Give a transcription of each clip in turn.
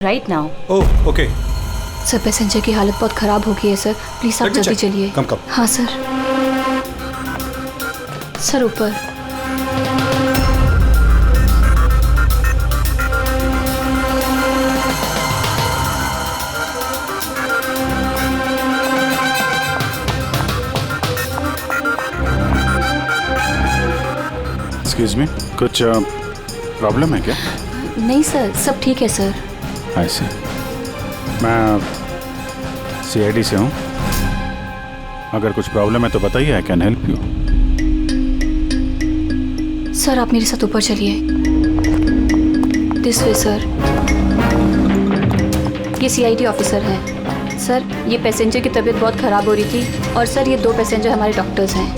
right now. Oh okay. Sir passenger की हालत बहुत ख़राब हो गई है सर, प्लीज़ आप जल्दी चलिए। कम। हाँ सर। सर ऊपर। एक्सक्यूज मी, कुछ प्रॉब्लम है क्या? नहीं सर, सब ठीक है सर। ऐसे मैं CID से हूँ, अगर कुछ प्रॉब्लम है तो बताइए, I can help you. Sir आप मेरे साथ ऊपर चलिए। This way sir. ये CID ऑफिसर हैं। सर ये पैसेंजर की तबीयत बहुत ख़राब हो रही थी और सर ये 2 पैसेंजर हमारे डॉक्टर्स हैं।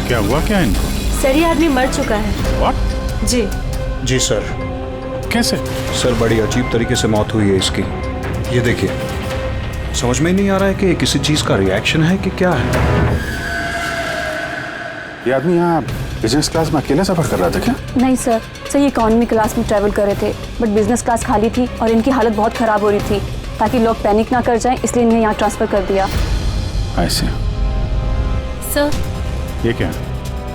क्या हुआ क्या इनको? सर ये आदमी मर चुका है। व्हाट? जी सर। कैसे? सर बड़ी अजीब तरीके से मौत हुई है इसकी। ये देखिए, समझ में ही नहीं आ रहा है कि किसी चीज़ का रिएक्शन है कि क्या है। ये आदमी यहाँ बिजनेस क्लास में अकेले सफर कर रहा था क्या? नहीं सर, ये इकोनॉमी क्लास में ट्रैवल कर रहे थे, बट बिजनेस क्लास खाली थी और इनकी हालत बहुत ख़राब हो रही थी। ताकि लोग पैनिक ना कर जाएं, इसलिए इन्हें यहाँ ट्रांसफ़र कर दिया। ऐसे सर ये क्या?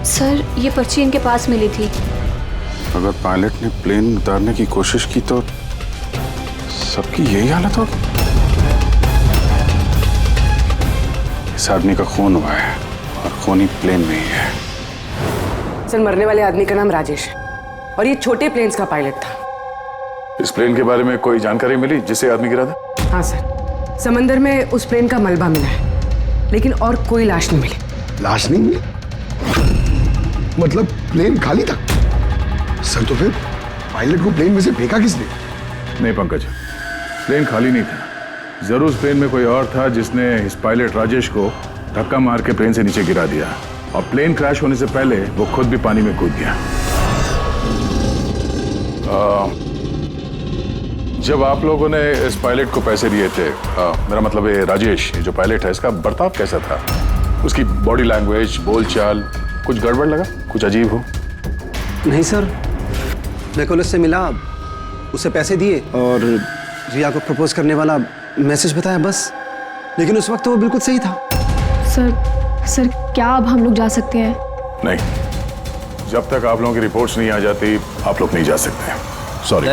सर ये पर्ची इनके पास मिली थी। अगर पायलट ने प्लेन उतारने की कोशिश की तो सबकी यही हालत होगी। इस आदमी का खून हुआ है और खून ही प्लेन में ही है। सर मरने वाले आदमी का नाम राजेश है और ये छोटे प्लेन्स का पायलट था। इस प्लेन के बारे में कोई जानकारी मिली जिससे आदमी गिरा था? हाँ सर, समंदर में उस प्लेन का मलबा मिला है, लेकिन और कोई लाश नहीं मिली। लाश नहीं मिली? मतलब प्लेन खाली था? सर तो फिर पायलट को प्लेन में से फेंका किसने? नहीं पंकज, प्लेन खाली नहीं था। जरूर उस प्लेन में कोई और था जिसने इस पायलट राजेश को धक्का मार के प्लेन से नीचे गिरा दिया और प्लेन क्रैश होने से पहले वो खुद भी पानी में कूद गया। जब आप लोगों ने इस पायलट को पैसे दिए थे, मेरा मतलब है राजेश जो पायलट है, इसका बर्ताव कैसा था? उसकी बॉडी लैंग्वेज, बोलचाल, कुछ गड़बड़ लगा? कुछ अजीब हो? नहीं सर, निकोलस से मिला, उसे पैसे दिए और रिया को प्रपोज करने वाला मैसेज बताया बस। लेकिन उस वक्त तो वो बिल्कुल सही था। सर क्या अब हम लोग जा सकते हैं? नहीं, जब तक आप लोगों की रिपोर्ट्स नहीं आ जाती आप लोग नहीं जा सकते। सॉरी।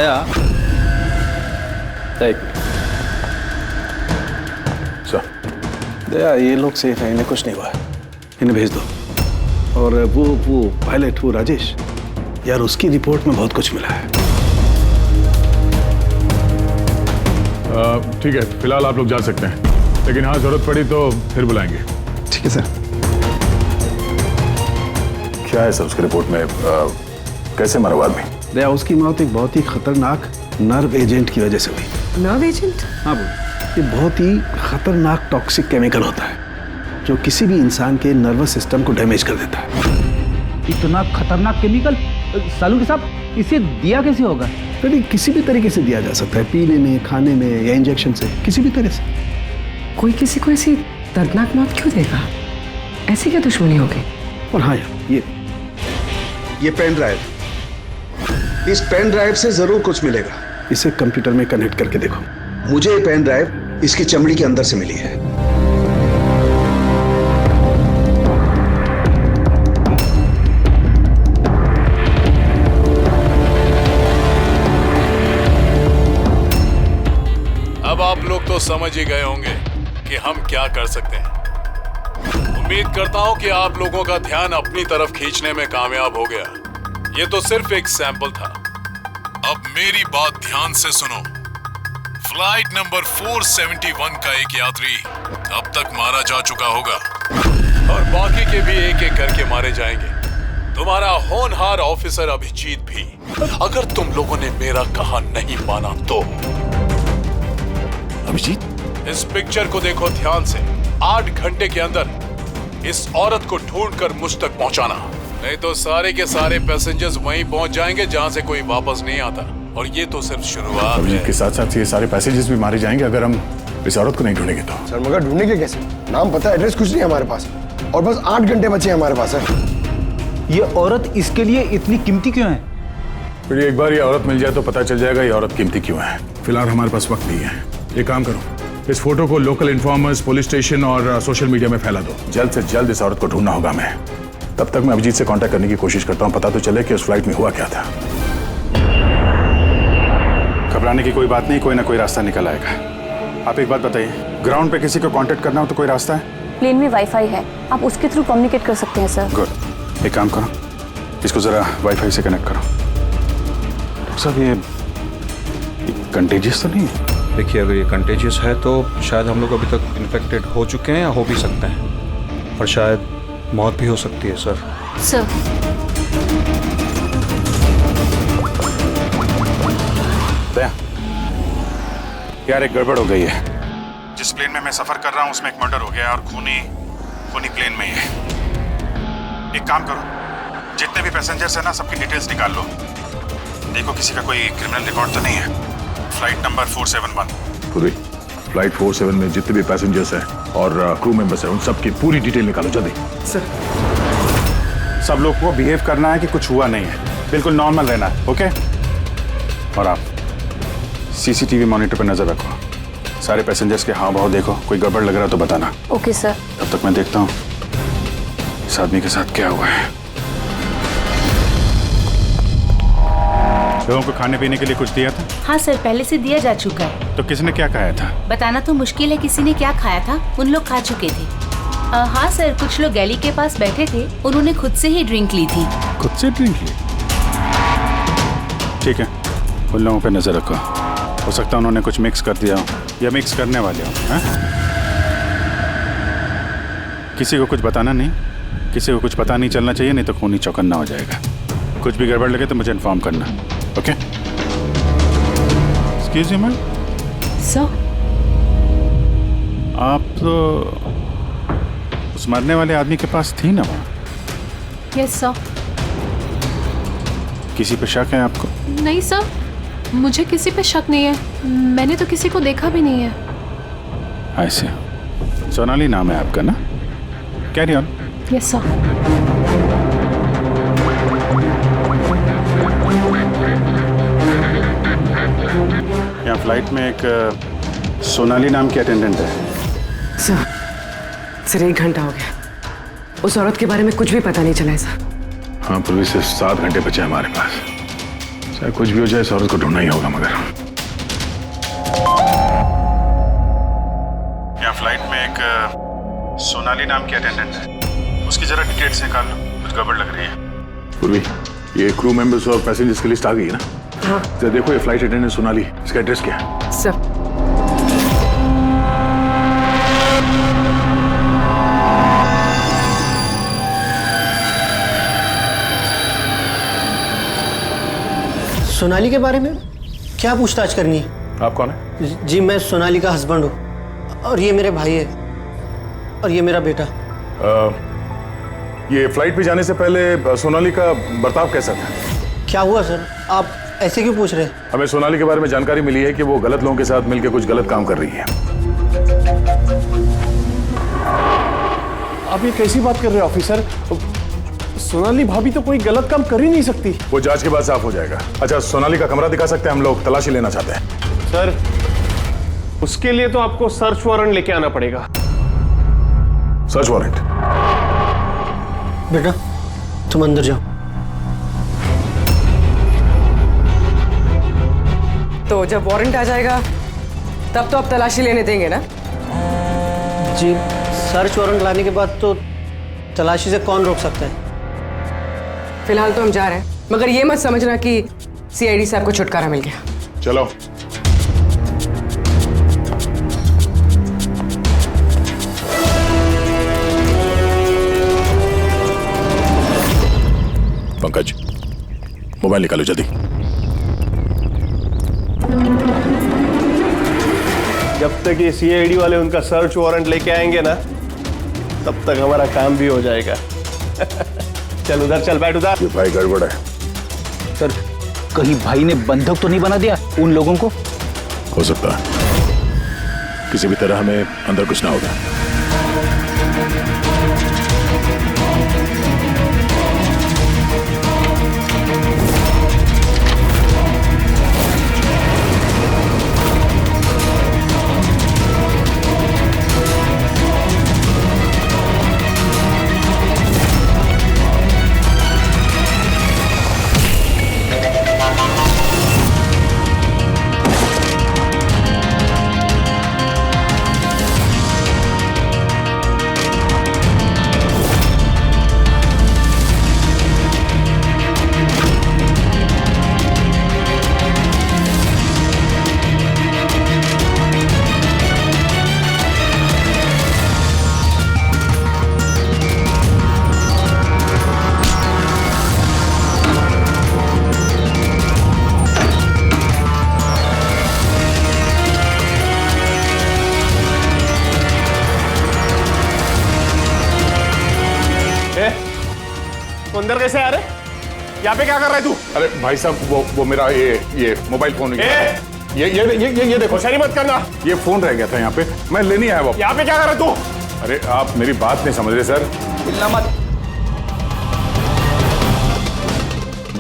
दया, ये लोग सेफ हैं, इन्हें कुछ नहीं हुआ, इन्हें भेज दो। और वो पायलट, वो राजेश, यार उसकी रिपोर्ट में बहुत कुछ मिला है। ठीक है, फिलहाल आप लोग जा सकते हैं, लेकिन हाँ जरूरत पड़ी तो फिर बुलाएंगे। ठीक है सर। क्या है सर उसकी रिपोर्ट में? कैसे मरा आदमी? दया, उसकी मौत एक बहुत ही खतरनाक नर्व एजेंट की वजह से हुई। Nerve agent? हाँ बोल। ये बहुत ही खतरनाक टॉक्सिक केमिकल होता है जो किसी भी इंसान के नर्वस सिस्टम को डैमेज कर देता है। इतना खतरनाक केमिकल सालू के साहब इसे दिया कैसे होगा? तो किसी भी तरीके से दिया जा सकता है, पीने में, खाने में या इंजेक्शन से, किसी भी तरह से। कोई किसी को ऐसी दर्दनाक मौत क्यों देगा? ऐसी क्या दुश्मनी होगी? और हाँ यार, ये पेन ड्राइव, इस पेन ड्राइव से जरूर कुछ मिलेगा। इसे कंप्यूटर में कनेक्ट करके देखो। मुझे ये पेन ड्राइव इसकी चमड़ी के अंदर से मिली है। अब आप लोग तो समझ ही गए होंगे कि हम क्या कर सकते हैं। उम्मीद करता हूं कि आप लोगों का ध्यान अपनी तरफ खींचने में कामयाब हो गया। ये तो सिर्फ एक सैंपल था। अब मेरी बात ध्यान से सुनो। फ्लाइट नंबर 471 का एक यात्री अब तक मारा जा चुका होगा और बाकी के भी एक एक करके मारे जाएंगे। तुम्हारा होनहार ऑफिसर अभिजीत भी। अगर तुम लोगों ने मेरा कहा नहीं माना तो। अभिजीत, इस पिक्चर को देखो ध्यान से। 8 घंटे के अंदर इस औरत को ढूंढकर मुझ तक पहुंचाना, नहीं तो सारे के सारे पैसेंजर्स वहीं पहुंच जाएंगे जहां से कोई वापस नहीं आता। और ये तो सिर्फ शुरुआत है। के साथ साथ ये सारे पैसेंजर्स भी मारे जाएंगे अगर हम इस औरत को नहीं ढूंढेंगे तो। सर मगर ढूंढेंगे कैसे? नाम पता, एड्रेस कुछ नहीं है हमारे पास और बस 8 घंटे बचे हैं हमारे पास। ये औरत इसके लिए इतनी कीमती क्यों है? फिर एक बार ये औरत मिल जाए तो पता चल जाएगा ये औरत कीमती क्यों है। फिलहाल हमारे पास वक्त नहीं है। एक काम करो, इस फोटो को लोकल इन्फॉर्मर्स, पुलिस स्टेशन और सोशल मीडिया में फैला दो। जल्द से जल्द इस औरत को ढूंढना होगा हमें। तब तक मैं अभिजीत से कांटेक्ट करने की कोशिश करता हूँ, पता तो चले कि उस फ्लाइट में हुआ क्या था। घबराने की कोई बात नहीं, कोई ना कोई रास्ता निकल आएगा। आप एक बात बताइए, ग्राउंड पे किसी को कांटेक्ट करना हो तो कोई रास्ता है? प्लेन में वाईफाई है, आप उसके थ्रू कम्युनिकेट कर सकते हैं सर। गुड, एक काम करो, इसको जरा वाईफाई से कनेक्ट करो। डॉक्टर साहब ये कंटेजियस तो नहीं है? देखिए, अगर ये कंटेजियस है तो शायद हम लोग अभी तक इन्फेक्टेड हो चुके हैं या हो भी सकते हैं, और शायद मौत भी हो सकती है सर। सर यार एक गड़बड़ हो गई है। जिस प्लेन में मैं सफर कर रहा हूँ उसमें एक मर्डर हो गया और खूनी प्लेन में ही है। एक काम करो, जितने भी पैसेंजर्स हैं ना सबकी डिटेल्स निकाल लो। देखो किसी का कोई क्रिमिनल रिकॉर्ड तो नहीं है। Flight number 471। पूरी फ्लाइट 47 में जितने भी पैसेंजर्स हैं और क्रू मेंबर्स हैं उन सबकी पूरी डिटेल निकालो जल्दी। सर सब लोग को बिहेव करना है कि कुछ हुआ नहीं है, बिल्कुल नॉर्मल रहना है, ओके? और आप सीसीटीवी मॉनिटर पर नजर रखो, सारे पैसेंजर्स के हाव भाव देखो, कोई गड़बड़ लग रहा तो बताना। Okay sir. तब तक मैं देखता हूँ इस आदमी के साथ क्या हुआ है। लोगों को खाने पीने के लिए कुछ दिया था? हाँ सर, पहले से दिया जा चुका है। तो किसने क्या खाया था? बताना तो मुश्किल है किसी ने क्या खाया था, उन लोग खा चुके थे। हाँ सर, कुछ लोग गैली के पास बैठे थे, उन्होंने खुद से ही ड्रिंक ली थी। खुद से ड्रिंक ली? ठीक है, उन लोगों पे नजर रखो, हो सकता है उन्होंने कुछ मिक्स कर दिया हो या मिक्स करने वाले हो। किसी को कुछ बताना नहीं, किसी को कुछ पता नहीं चलना चाहिए, नहीं तो खूनी चौकन्ना हो जाएगा। कुछ भी गड़बड़ लगे तो मुझे इन्फॉर्म करना, okay? Excuse me ma'am. Sir आप तो उस मरने वाले आदमी के पास थी ना वहाँ? Yes sir. किसी पे शक है आपको? नहीं सर, मुझे किसी पे शक नहीं है, मैंने तो किसी को देखा भी नहीं है। ऐसे सोनाली नाम है आपका ना? Carry on. Yes sir. यहाँ फ्लाइट में एक सोनाली नाम की अटेंडेंट है। सर 1 घंटा हो गया, उस औरत के बारे में कुछ भी पता नहीं चला है सर। हाँ, पूर्वी से 7 घंटे बचे हमारे पास। चाहे कुछ भी हो जाए इस औरत को ढूंढना ही होगा। मगर यहाँ फ्लाइट में एक सोनाली नाम की अटेंडेंट है, उसकी जरा डिटेल्स निकाल लो, कुछ गड़बड़ लग रही है। पूर्वी, ये क्रू मेंबर्स और पैसेंजर्स की लिस्ट आ गई है ना? हाँ। तो देखो ये फ्लाइट अटेंडेंट सोनाली, इसका एड्रेस क्या है? सर सोनाली के बारे में क्या पूछताछ करनी है? आप कौन है? जी मैं सोनाली का हस्बैंड हूँ, और ये मेरे भाई है, और ये मेरा बेटा। ये फ्लाइट पे जाने से पहले सोनाली का बर्ताव कैसा था? क्या हुआ सर, आप ऐसे क्यों पूछ रहे हैं? हमें सोनाली के बारे में जानकारी मिली है कि वो गलत लोगों के साथ मिलकर कुछ गलत काम कर रही है। आप ये कैसी बात कर रहे हैं ऑफिसर? सोनाली भाभी तो कोई गलत काम कर ही नहीं सकती। वो जांच के बाद साफ हो जाएगा। अच्छा, सोनाली का कमरा दिखा सकते हैं? हम लोग तलाशी लेना चाहते हैं। सर उसके लिए तो आपको सर्च वारंट लेके आना पड़ेगा। Search warrant? बेटा तुम अंदर जाओ। तो जब वारंट आ जाएगा तब तो आप तलाशी लेने देंगे ना? जी सर्च वारंट लाने के बाद तो तलाशी से कौन रोक सकता है? फिलहाल तो हम जा रहे हैं, मगर ये मत समझना कि सीआईडी से आपको छुटकारा मिल गया। चलो। पंकज, मोबाइल निकालो जल्दी। जब तक ये सीआईडी वाले उनका सर्च वारंट लेके आएंगे ना, तब तक हमारा काम भी हो जाएगा। चल उधर चल, बैठ उधर। ये भाई गड़बड़ है। सर कहीं भाई ने बंधक तो नहीं बना दिया उन लोगों को? हो सकता है, किसी भी तरह हमें अंदर कुछ ना होगा। अंदर कैसे आ रहे? यहाँ पे क्या कर रहा है तू? अरे भाई साहब वो मेरा ये मोबाइल फोन ये देखो। होशियारी मत करना। ये फोन रह गया था यहाँ पे, मैं लेने आया वापस। यहाँ पे क्या कर रहा है तू? अरे आप मेरी बात नहीं समझ रहे सर। हिलना मत।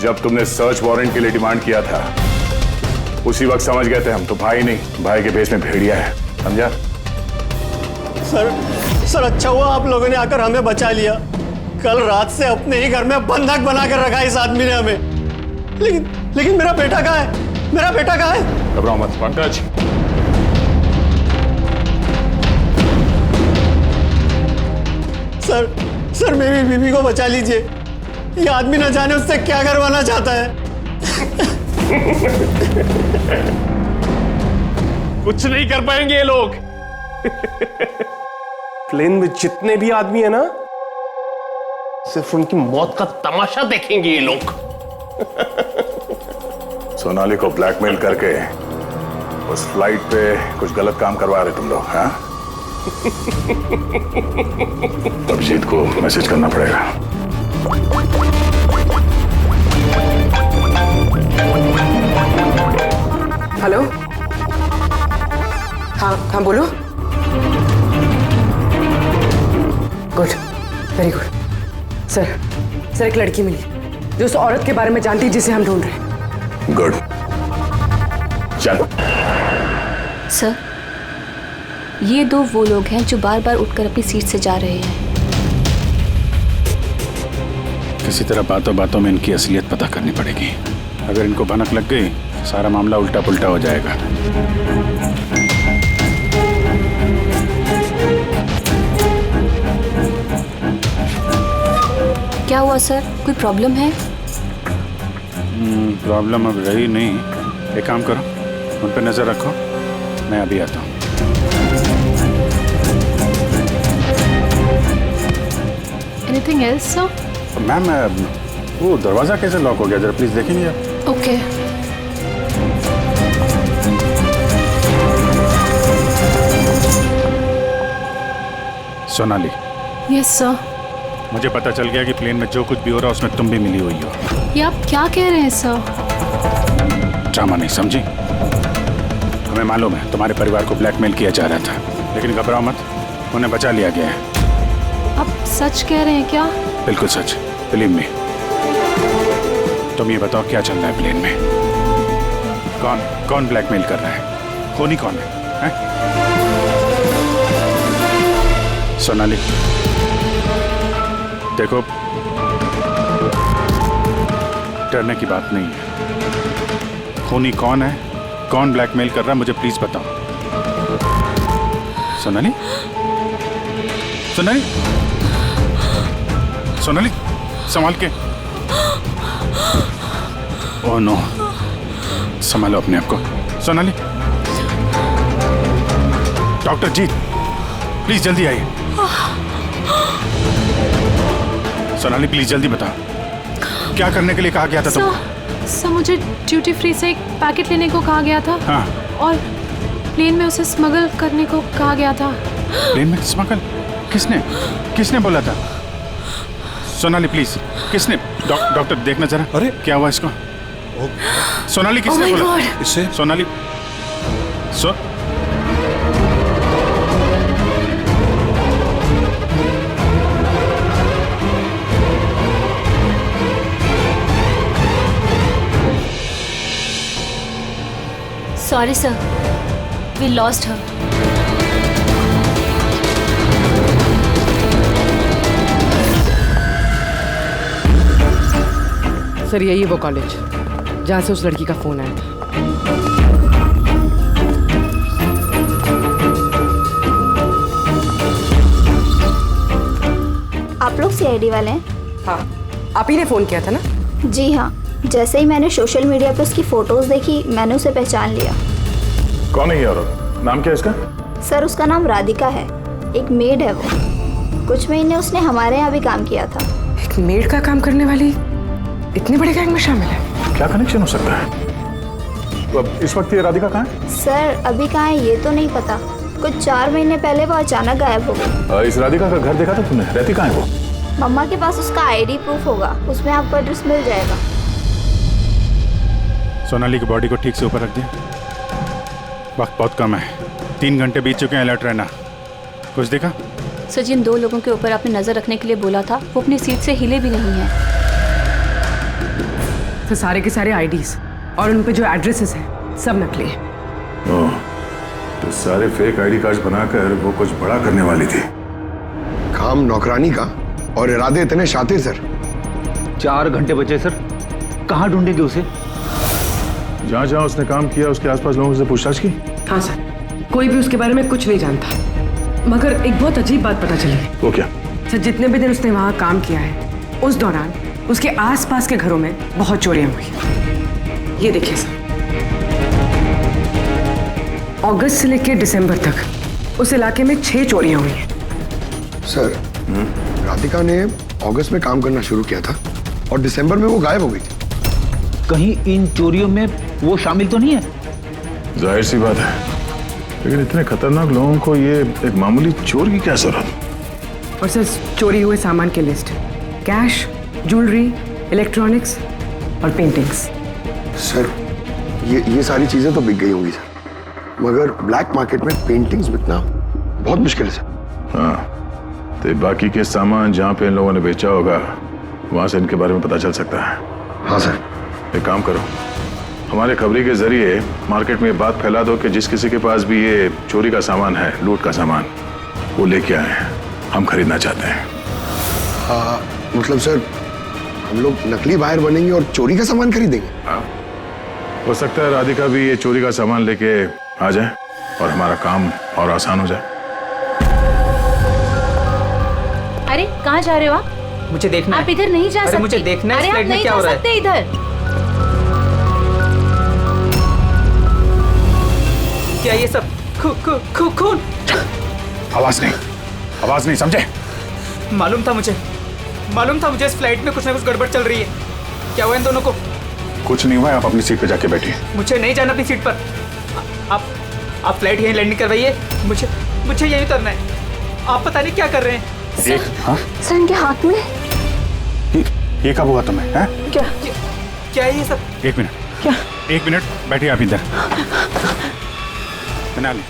जब तुमने सर्च वारंट के लिए डिमांड किया था उसी वक्त समझ गए थे हम तो भाई नहीं, भाई के भेष में भेड़िया है, समझा? सर अच्छा हुआ आप लोगों ने आकर हमें बचा लिया। कल रात से अपने ही घर में बंधक बना कर रखा इस आदमी ने हमें। लेकिन मेरा बेटा कहाँ है? मेरा बेटा कहाँ है? घबराओ मत पंकज। सर मेरी बीवी को बचा लीजिए। ये आदमी न जाने उससे क्या करवाना चाहता है। कुछ नहीं कर पाएंगे ये लोग। प्लेन में जितने भी आदमी है ना, सिर्फ उनकी मौत का तमाशा देखेंगे ये लोग। सोनाली को ब्लैकमेल करके उस फ्लाइट पे कुछ गलत काम करवा रहे तुम लोग, हाँ? अभिजीत को मैसेज करना पड़ेगा। हेलो। हाँ बोलो। Good, very good. सर एक लड़की मिली जो उस औरत के बारे में जानती है जिसे हम ढूंढ रहे हैं। गुड, चलो। सर, ये दो वो लोग हैं जो बार बार उठकर अपनी सीट से जा रहे हैं। किसी तरह बातों बातों में इनकी असलियत पता करनी पड़ेगी। अगर इनको भनक लग गई सारा मामला उल्टा पुल्टा हो जाएगा। क्या हुआ सर, कोई प्रॉब्लम है? प्रॉब्लम अब रही नहीं। एक काम करो, उन पर नजर रखो, मैं अभी आता हूँ। Anything else sir? मैम वो दरवाजा कैसे लॉक हो गया, जरा प्लीज देखेंगे आप? ओके। सोनाली। Yes sir. मुझे पता चल गया कि प्लेन में जो कुछ भी हो रहा है उसमें तुम भी मिली हुई हो। ये आप क्या कह रहे हैं सर? ड्रामा नहीं समझी? हमें मालूम है तुम्हारे परिवार को ब्लैकमेल किया जा रहा था, लेकिन घबराओ मत, उन्हें बचा लिया गया है। आप सच कह रहे हैं क्या? बिल्कुल सच, बिलीव मी। तुम ये बताओ क्या चल रहा है प्लेन में? कौन ब्लैकमेल कर रहा है? खूनी कौन है? सोनाली देखो, डरने की बात नहीं है। खूनी कौन है, कौन ब्लैकमेल कर रहा है, मुझे प्लीज बताओ। सोनाली, सोनाली, सोनाली, संभाल के। ओह नो, संभालो अपने आप को। सोनाली, डॉक्टर जी प्लीज जल्दी आइए। सोनाली प्लीज जल्दी बताओ, क्या करने के लिए कहा गया था तुमको? सर मुझे ड्यूटी फ्री से एक पैकेट लेने को कहा गया था। हाँ। और प्लेन में उसे स्मगल करने को कहा गया था। प्लेन में स्मगल? किसने बोला था? सोनाली प्लीज, किसने? डॉक्टर देखना जरा। अरे क्या हुआ इसको? सोनाली किसने बोला? इससे Sonali Sorry sir, we lost her. Sir यही है वो कॉलेज जहाँ से उस लड़की का फोन आया। आप लोग सीआईडी वाले हैं? हाँ, आप ही ने फोन किया था ना? जी हाँ, जैसे ही मैंने सोशल मीडिया पर उसकी फोटोज देखी मैंने उसे पहचान लिया। कौन है ये औरत? नाम क्या है इसका? सर उसका नाम राधिका है, एक मेड है वो। कुछ महीने उसने हमारे यहाँ भी काम किया था। एक मेड का काम करने वाली इतने बड़े गैंग में शामिल है? क्या कनेक्शन हो सकता है? तो अब इस वक्त ये राधिका कहाँ है? सर अभी कहाँ है ये तो नहीं पता, कुछ 4 महीने पहले वो अचानक गायब हो गई। इस राधिका का घर देखा था तुमने? रहती कहाँ है वो? मम्मा के पास उसका आईडी प्रूफ होगा, उसमें आपको एड्रेस मिल जाएगा। सोनाली की बॉडी को ठीक से ऊपर रख दिया। वक्त बहुत कम है, 3 घंटे बीत चुके हैं, अलर्ट रहना। कुछ देखा? सर जिन 2 लोगों के ऊपर आपने नजर रखने के लिए बोला था वो अपनी सीट से हिले भी नहीं है। तो सारे के सारे आईडीज और उन पे जो एड्रेसेस हैं सब नकली हैं। ओह, तो सारे फेक आईडी कार्ड बनाकर वो कुछ बड़ा करने वाली थी। काम नौकरानी का और इरादे इतने शातिर सर। 4 घंटे बचे सर, कहाँ ढूंढेंगे उसे? जहाँ जहाँ उसने काम किया उसके आसपास लोगों से पूछताछ की? हाँ सर, कोई भी उसके बारे में कुछ नहीं जानता, मगर एक बहुत अजीब बात पता चली है। वो क्या? सर जितने भी दिन उसने वहाँ काम किया है उस दौरान उसके आसपास के घरों में बहुत चोरियां हुई। ये देखिए सर, अगस्त से लेकर दिसंबर तक उस इलाके में 6 चोरियां हुई हैं। सर, राधिका ने अगस्त में काम करना शुरू किया था और दिसंबर में वो गायब हो गई थी। कहीं इन चोरियों में वो शामिल तो नहीं है? जाहिर सी बात है, लेकिन इतने खतरनाक लोगों को ये एक मामूली चोर की क्या जरूरत? और सर चोरी हुए सामान की लिस्ट, कैश, ज्वेलरी, इलेक्ट्रॉनिक्स और पेंटिंग्स। सर ये सारी चीजें तो बिक गई होंगी सर, मगर ब्लैक मार्केट में पेंटिंग्स बिकना बहुत मुश्किल है सर। हाँ, तो बाकी के सामान जहाँ पे इन लोगों ने बेचा होगा वहां से इनके बारे में पता चल सकता है। हाँ सर। एक काम करो, हमारे खबरी के जरिए मार्केट में बात फैला दो कि जिस किसी के पास भी ये चोरी का सामान है, लूट का सामान, वो लेके आए हैं, हम खरीदना चाहते हैं। हाँ, मतलब सर हम लोग नकली बाहर बनेंगे और चोरी का सामान खरीदेंगे? हाँ, हो सकता है राधिका भी ये चोरी का सामान लेके आ जाए और हमारा काम और आसान हो जाए। अरे कहाँ जा रहे हो आप? मुझे देखना आप इधर नहीं जा सकते। मुझे देखना है अरे इस आप फ्लैट में नहीं क्या जा हो रहा है। सकते इधर। क्या ये सब खून? आवाज नहीं, समझे? मालूम था मुझे इस फ्लाइट में कुछ ना कुछ गड़बड़ चल रही है। क्या हुआ इन दोनों को? कुछ नहीं हुआ, आप अपनी सीट पे जाके बैठिए। मुझे नहीं जाना अपनी सीट पर। आप फ्लाइट यहीं लैंडिंग करवाइए, मुझे यहीं उतरना है। आप पता नहीं क्या कर रहे हैं। हाँ? सर इनके हाथ में ये कब हुआ तुम्हें? हैं? क्या है ये सब? एक मिनट बैठिए आप इधर। मनाली,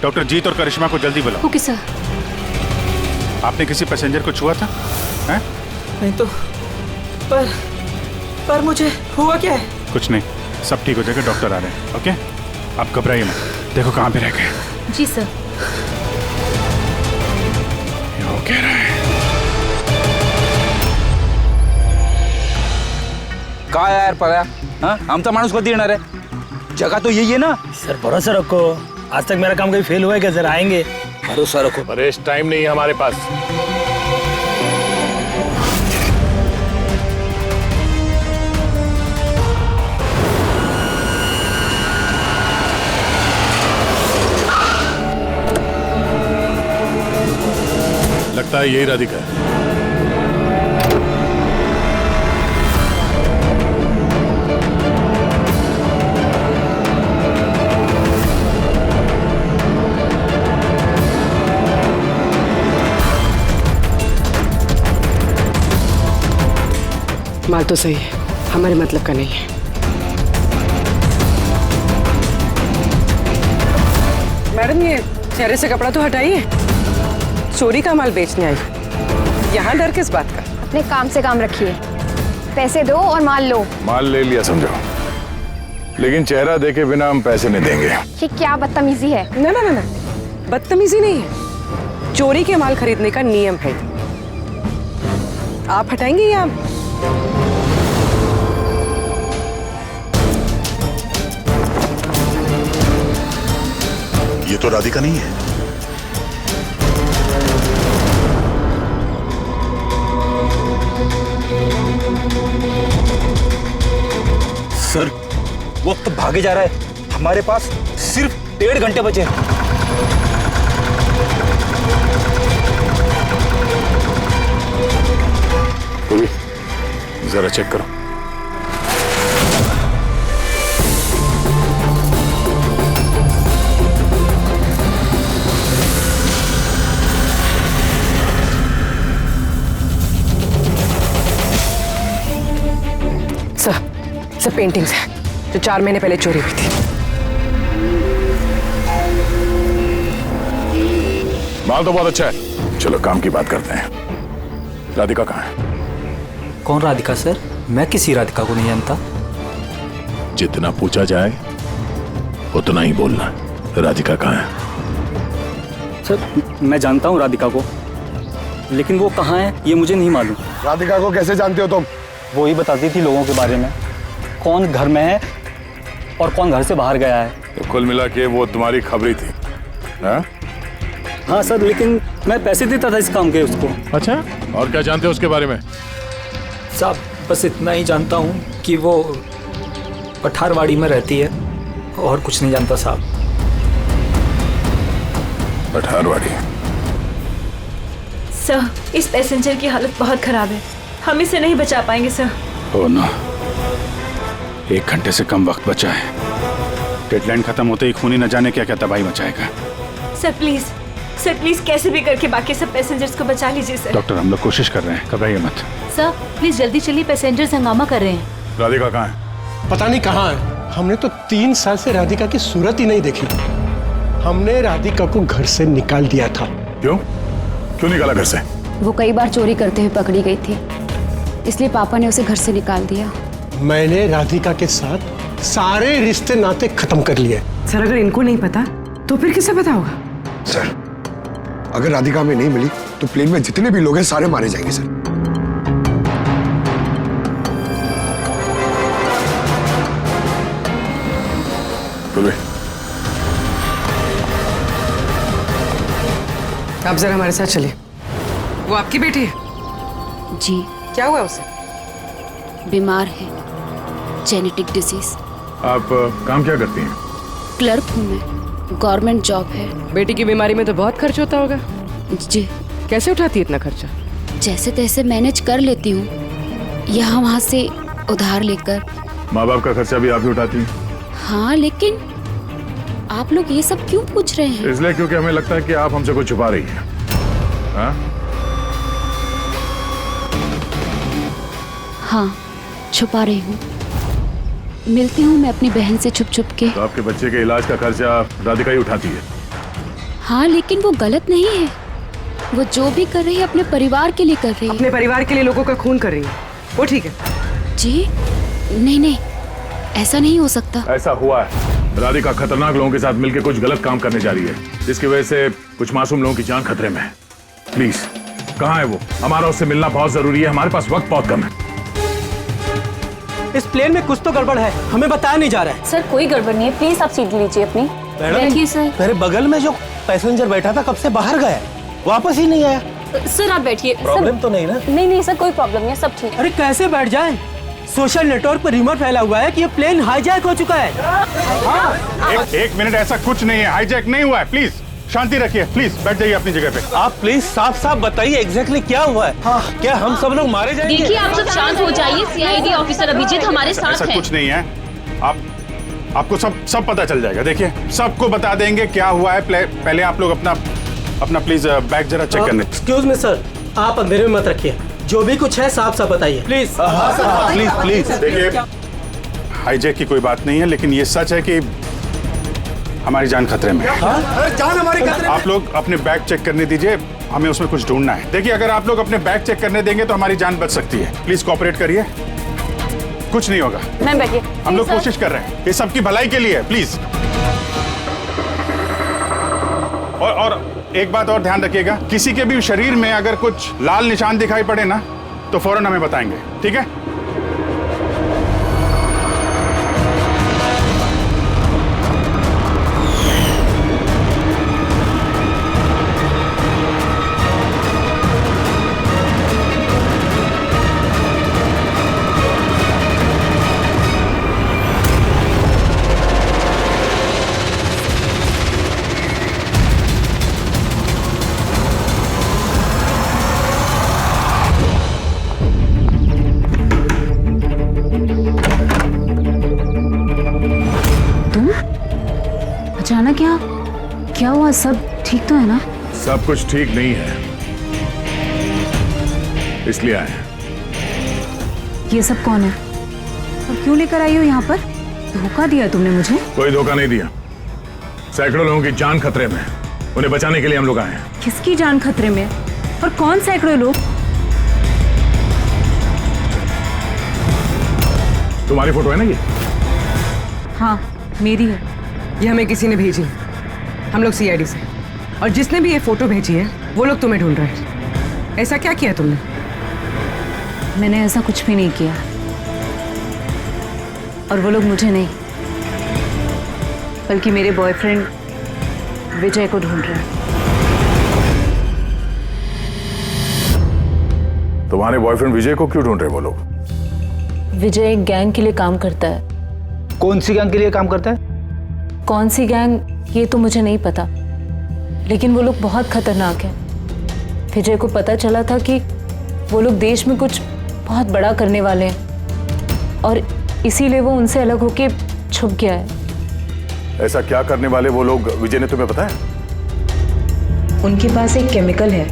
डॉक्टर जीत और करिश्मा को जल्दी बुलाओ। Okay sir. आपने किसी पैसेंजर को छुआ था? हैं? नहीं तो पर मुझे हुआ क्या है? कुछ नहीं, सब ठीक हो जाएगा, डॉक्टर आ रहे हैं। ओके, आप घबराइए मत। देखो कहाँ पे रह गए। जी सर। ये हो कह रहा है। काय यार पळ्या, हाँ? आमचा माणूस कधी येणार आहे? जगह तो यही है ना? सर भरोसा रखो, आज तक मेरा काम कभी फेल हुआ है क्या सर? आएंगे, भरोसा रखो। परेश, टाइम नहीं है हमारे पास। लगता है यही राधिका है। माल तो सही है, हमारे मतलब का नहीं है। मैडम ये चेहरे से कपड़ा तो हटाइए, चोरी का माल बेचने आई, यहाँ डर किस बात का? अपने काम से काम रखिए, पैसे दो और माल लो। माल ले लिया समझो, लेकिन चेहरा देखे बिना हम पैसे नहीं देंगे। ये क्या बदतमीजी है? ना ना ना ना, बदतमीजी नहीं है, चोरी के माल खरीदने का नियम है। आप हटाएंगे या ये तो राधिका नहीं है। सर वक्त भागे जा रहा है, हमारे पास सिर्फ 1.5 घंटे बचे हैं। जरा चेक करो। सब पेंटिंग्स हैं जो 4 महीने पहले चोरी हुई थी। माल तो बहुत अच्छा है, चलो काम की बात करते हैं। राधिका कहाँ है? कौन राधिका सर? मैं किसी राधिका को नहीं जानता। जितना पूछा जाए उतना ही बोलना। राधिका कहाँ है? सर मैं जानता हूँ राधिका को, लेकिन वो कहाँ है ये मुझे नहीं मालूम। राधिका को कैसे जानते हो तुम? वो ही बताती थी लोगों के बारे में, कौन घर में है और कौन घर से बाहर गया है। तो कुल मिला के वो तुम्हारी खबरी थी? हाँ सर, लेकिन मैं पैसे देता था इस काम के उसको। अच्छा, और क्या जानते हो उसके बारे में? साहब बस इतना ही जानता हूँ कि वो पठारवाड़ी में रहती है, और कुछ नहीं जानता साहब। पठारवाड़ी? सर, इस पैसेंजर की हालत बहुत खराब है, हम इसे नहीं बचा पाएंगे सर। ओ नो, 1 घंटे से कम वक्त बचा है। डेडलाइन खत्म होते ही खूनी न जाने क्या क्या तबाही मचाएगा। सर प्लीज कैसे भी करके बाकी सब पैसेंजर्स को बचा लीजिए सर। डॉक्टर, हम लोग कोशिश कर रहे हैं, घबराइए मत। सर प्लीज जल्दी चलिए, पैसेंजर्स हंगामा कर रहे हैं। राधिका कहाँ है? पता नहीं कहाँ है। हमने तो 3 साल से राधिका की सूरत ही नहीं देखी। हमने राधिका को घर से निकाल दिया था। क्यों निकाला घर से? वो कई बार चोरी करते हुए पकड़ी गई थी, इसलिए पापा ने उसे घर से निकाल दिया। मैंने राधिका के साथ सारे रिश्ते नाते खत्म कर लिए। सर अगर इनको नहीं पता तो फिर किसे पता होगा? सर अगर राधिका हमें नहीं मिली तो प्लेन में जितने भी लोग हैं सारे मारे जाएंगे सर। आप जरा हमारे साथ चलिए। वो आपकी बेटी है? जी। क्या हुआ उसे? बीमार है, जेनेटिक डिजीज। आप काम क्या करती हैं? क्लर्क हूँ मैं, गवर्नमेंट जॉब है। बेटी की बीमारी में तो बहुत खर्च होता होगा। जी। कैसे उठाती है इतना खर्चा? जैसे तैसे मैनेज कर लेती हूँ, यहाँ वहाँ से उधार लेकर। माँ बाप का खर्चा भी आप ही उठाती हैं? हाँ, लेकिन आप लोग ये सब क्यों पूछ रहे हैं? इसलिए क्योंकि हमें लगता है कि आप हमसे कुछ छुपा रही हैं। हाँ, छुपा रही हूँ। मिलती हूँ मैं अपनी बहन से छुप छुप के। तो आपके बच्चे के इलाज का खर्चा राधिका ही उठाती है? हाँ, लेकिन वो गलत नहीं है। वो जो भी कर रही है अपने परिवार के लिए कर रही है। अपने परिवार के लिए लोगों का खून कर रही है, वो ठीक है? जी नहीं, ऐसा नहीं हो सकता। ऐसा हुआ है। राधिका खतरनाक लोगों के साथ मिलकर कुछ गलत काम करने जा रही है, जिसकी वजह से कुछ मासूम लोगों की जान खतरे में है। प्लीज, कहाँ है वो? हमारा उससे मिलना बहुत जरूरी है, हमारे पास वक्त बहुत कम है। इस प्लेन में कुछ तो गड़बड़ है, हमें बताया नहीं जा रहा है। सर कोई गड़बड़ नहीं है, प्लीज आप सीट लीजिए अपनी। बैठिए सर। मेरे बगल में जो पैसेंजर बैठा था कब से बाहर गया, वापस ही नहीं आया। सर आप बैठिए। प्रॉब्लम तो नहीं ना? नहीं सर, कोई प्रॉब्लम नहीं है, सब ठीक। अरे कैसे बैठ जाए? सोशल नेटवर्क पर रूमर फैला हुआ है कि ये प्लेन हाईजैक हो चुका है। एक मिनट, ऐसा कुछ नहीं है, हाईजैक नहीं हुआ है। प्लीज शांति रखिए, प्लीज बैठ जाइए अपनी जगह पे। आप प्लीज साफ बताइए एग्जैक्टली क्या हुआ है। क्या हम सब लोग मारे जाएंगे? देखिए आप सब शांत हो जाइए, सीआईडी ऑफिसर अभिजीत हमारे साथ ऐसा है। कुछ नहीं है, आपको सब पता चल जाएगा। देखिए सबको बता देंगे क्या हुआ है। पहले आप लोग अपना प्लीज बैग जरा चेक करने। एक्सक्यूज मी सर, आप अंधेरे में मत रखिए, जो भी कुछ है साफ बताइए प्लीज। प्लीज देखिए, हाईजैक की कोई बात नहीं है, लेकिन ये सच है कि हमारी जान खतरे में है। जान हमारी खतरे में। आप लोग अपने बैग चेक करने दीजिए, हमें उसमें कुछ ढूंढना है। देखिए अगर आप लोग अपने बैग चेक करने देंगे तो हमारी जान बच सकती है। प्लीज कोऑपरेट करिए, कुछ नहीं होगा। मैम बैठिए। हम लोग कोशिश कर रहे हैं, ये सबकी भलाई के लिए है। प्लीज। और एक बात और ध्यान रखिएगा, किसी के भी शरीर में अगर कुछ लाल निशान दिखाई पड़े ना तो फौरन हमें बताएंगे, ठीक है? अचानक क्या हुआ? सब ठीक तो है ना? सब कुछ ठीक नहीं है, इसलिए आए हैं। ये सब कौन है? और क्यों लेकर आई हो यहाँ पर? धोखा दिया तुमने मुझे। कोई धोखा नहीं दिया। सैकड़ों लोगों की जान खतरे में है, उन्हें बचाने के लिए हम लोग आए हैं। किसकी जान खतरे में? और कौन सैकड़ों लोग? तुम्हारी फोटो है ना ये? हाँ मेरी है। ये हमें किसी ने भेजी है, हम लोग सीआईडी से, और जिसने भी ये फोटो भेजी है वो लोग तुम्हें ढूंढ रहे हैं। ऐसा क्या किया तुमने? मैंने ऐसा कुछ भी नहीं किया, और वो लोग मुझे नहीं बल्कि मेरे बॉयफ्रेंड विजय को ढूंढ रहे हैं। तुम्हारे बॉयफ्रेंड विजय को क्यों ढूंढ रहे वो लोग? विजय एक गैंग के लिए काम करता है। कौन सी गैंग के लिए काम करता है? कौन सी गैंग ये तो मुझे नहीं पता, लेकिन वो लोग बहुत खतरनाक हैं। विजय को पता चला था कि वो लोग देश में कुछ बहुत बड़ा करने वाले हैं, और इसीलिए वो उनसे अलग होके छुप गया है। ऐसा क्या करने वाले वो लोग विजय ने तुम्हें बताया? उनके पास एक केमिकल है,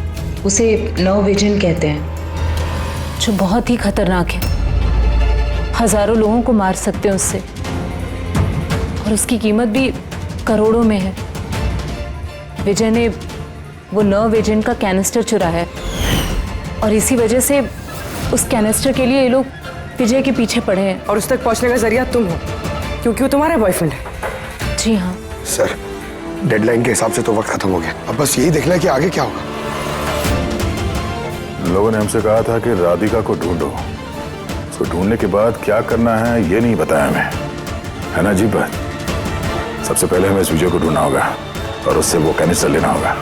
उसे नव विजन कहते हैं, जो बहुत ही खतरनाक है। हजारों लोगों को मार सकते हैं उससे, और उसकी कीमत भी करोड़ों में है। विजय ने वो नव विजन का कैनिस्टर चुराया है, और इसी वजह से उस कैनिस्टर के लिए ये लोग विजय के पीछे पड़े हैं। और उस तक पहुंचने का जरिया तुम हो, क्योंकि वो तुम्हारा बॉयफ्रेंड है। जी हाँ सर, डेडलाइन के हिसाब से तो वक्त खत्म हो गया, अब बस यही देखना है कि आगे क्या होगा। लोगों ने हमसे कहा था कि राधिका को ढूंढो, उसको ढूंढने के बाद क्या करना है ये नहीं बताया हमें, है ना? अजीब बात। सबसे पहले हमें इस विजय को ढूंढना होगा और उससे वो कैनिस्टर लेना होगा।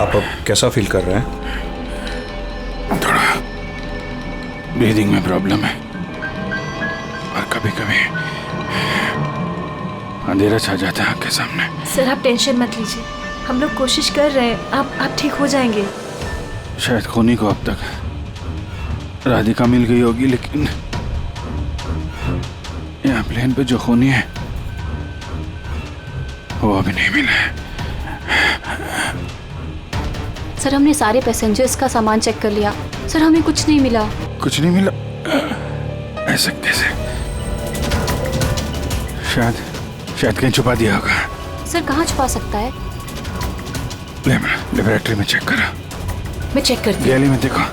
आप अब कैसा फील कर रहे हैं? थोड़ा ब्रीदिंग में प्रॉब्लम है, और कभी कभी अंधेरा छा जाता है आँख के सामने। सर आप टेंशन मत लीजिए, हम लोग कोशिश कर रहे हैं, आप ठीक हो जाएंगे। शायद खूनी को अब तक राधिका मिल गई होगी, लेकिन यहाँ प्लेन पे जो खूनी है वो अभी नहीं मिला है। सर हमने सारे पैसेंजर्स का सामान चेक कर लिया, सर हमें कुछ नहीं मिला। कुछ नहीं मिला? ऐसे कैसे? शायद कहीं छुपा दिया होगा। सर कहाँ छुपा सकता है? लेबोरेटरी में चेक करो। मैं चेक करती हूँ। गैली में देखो।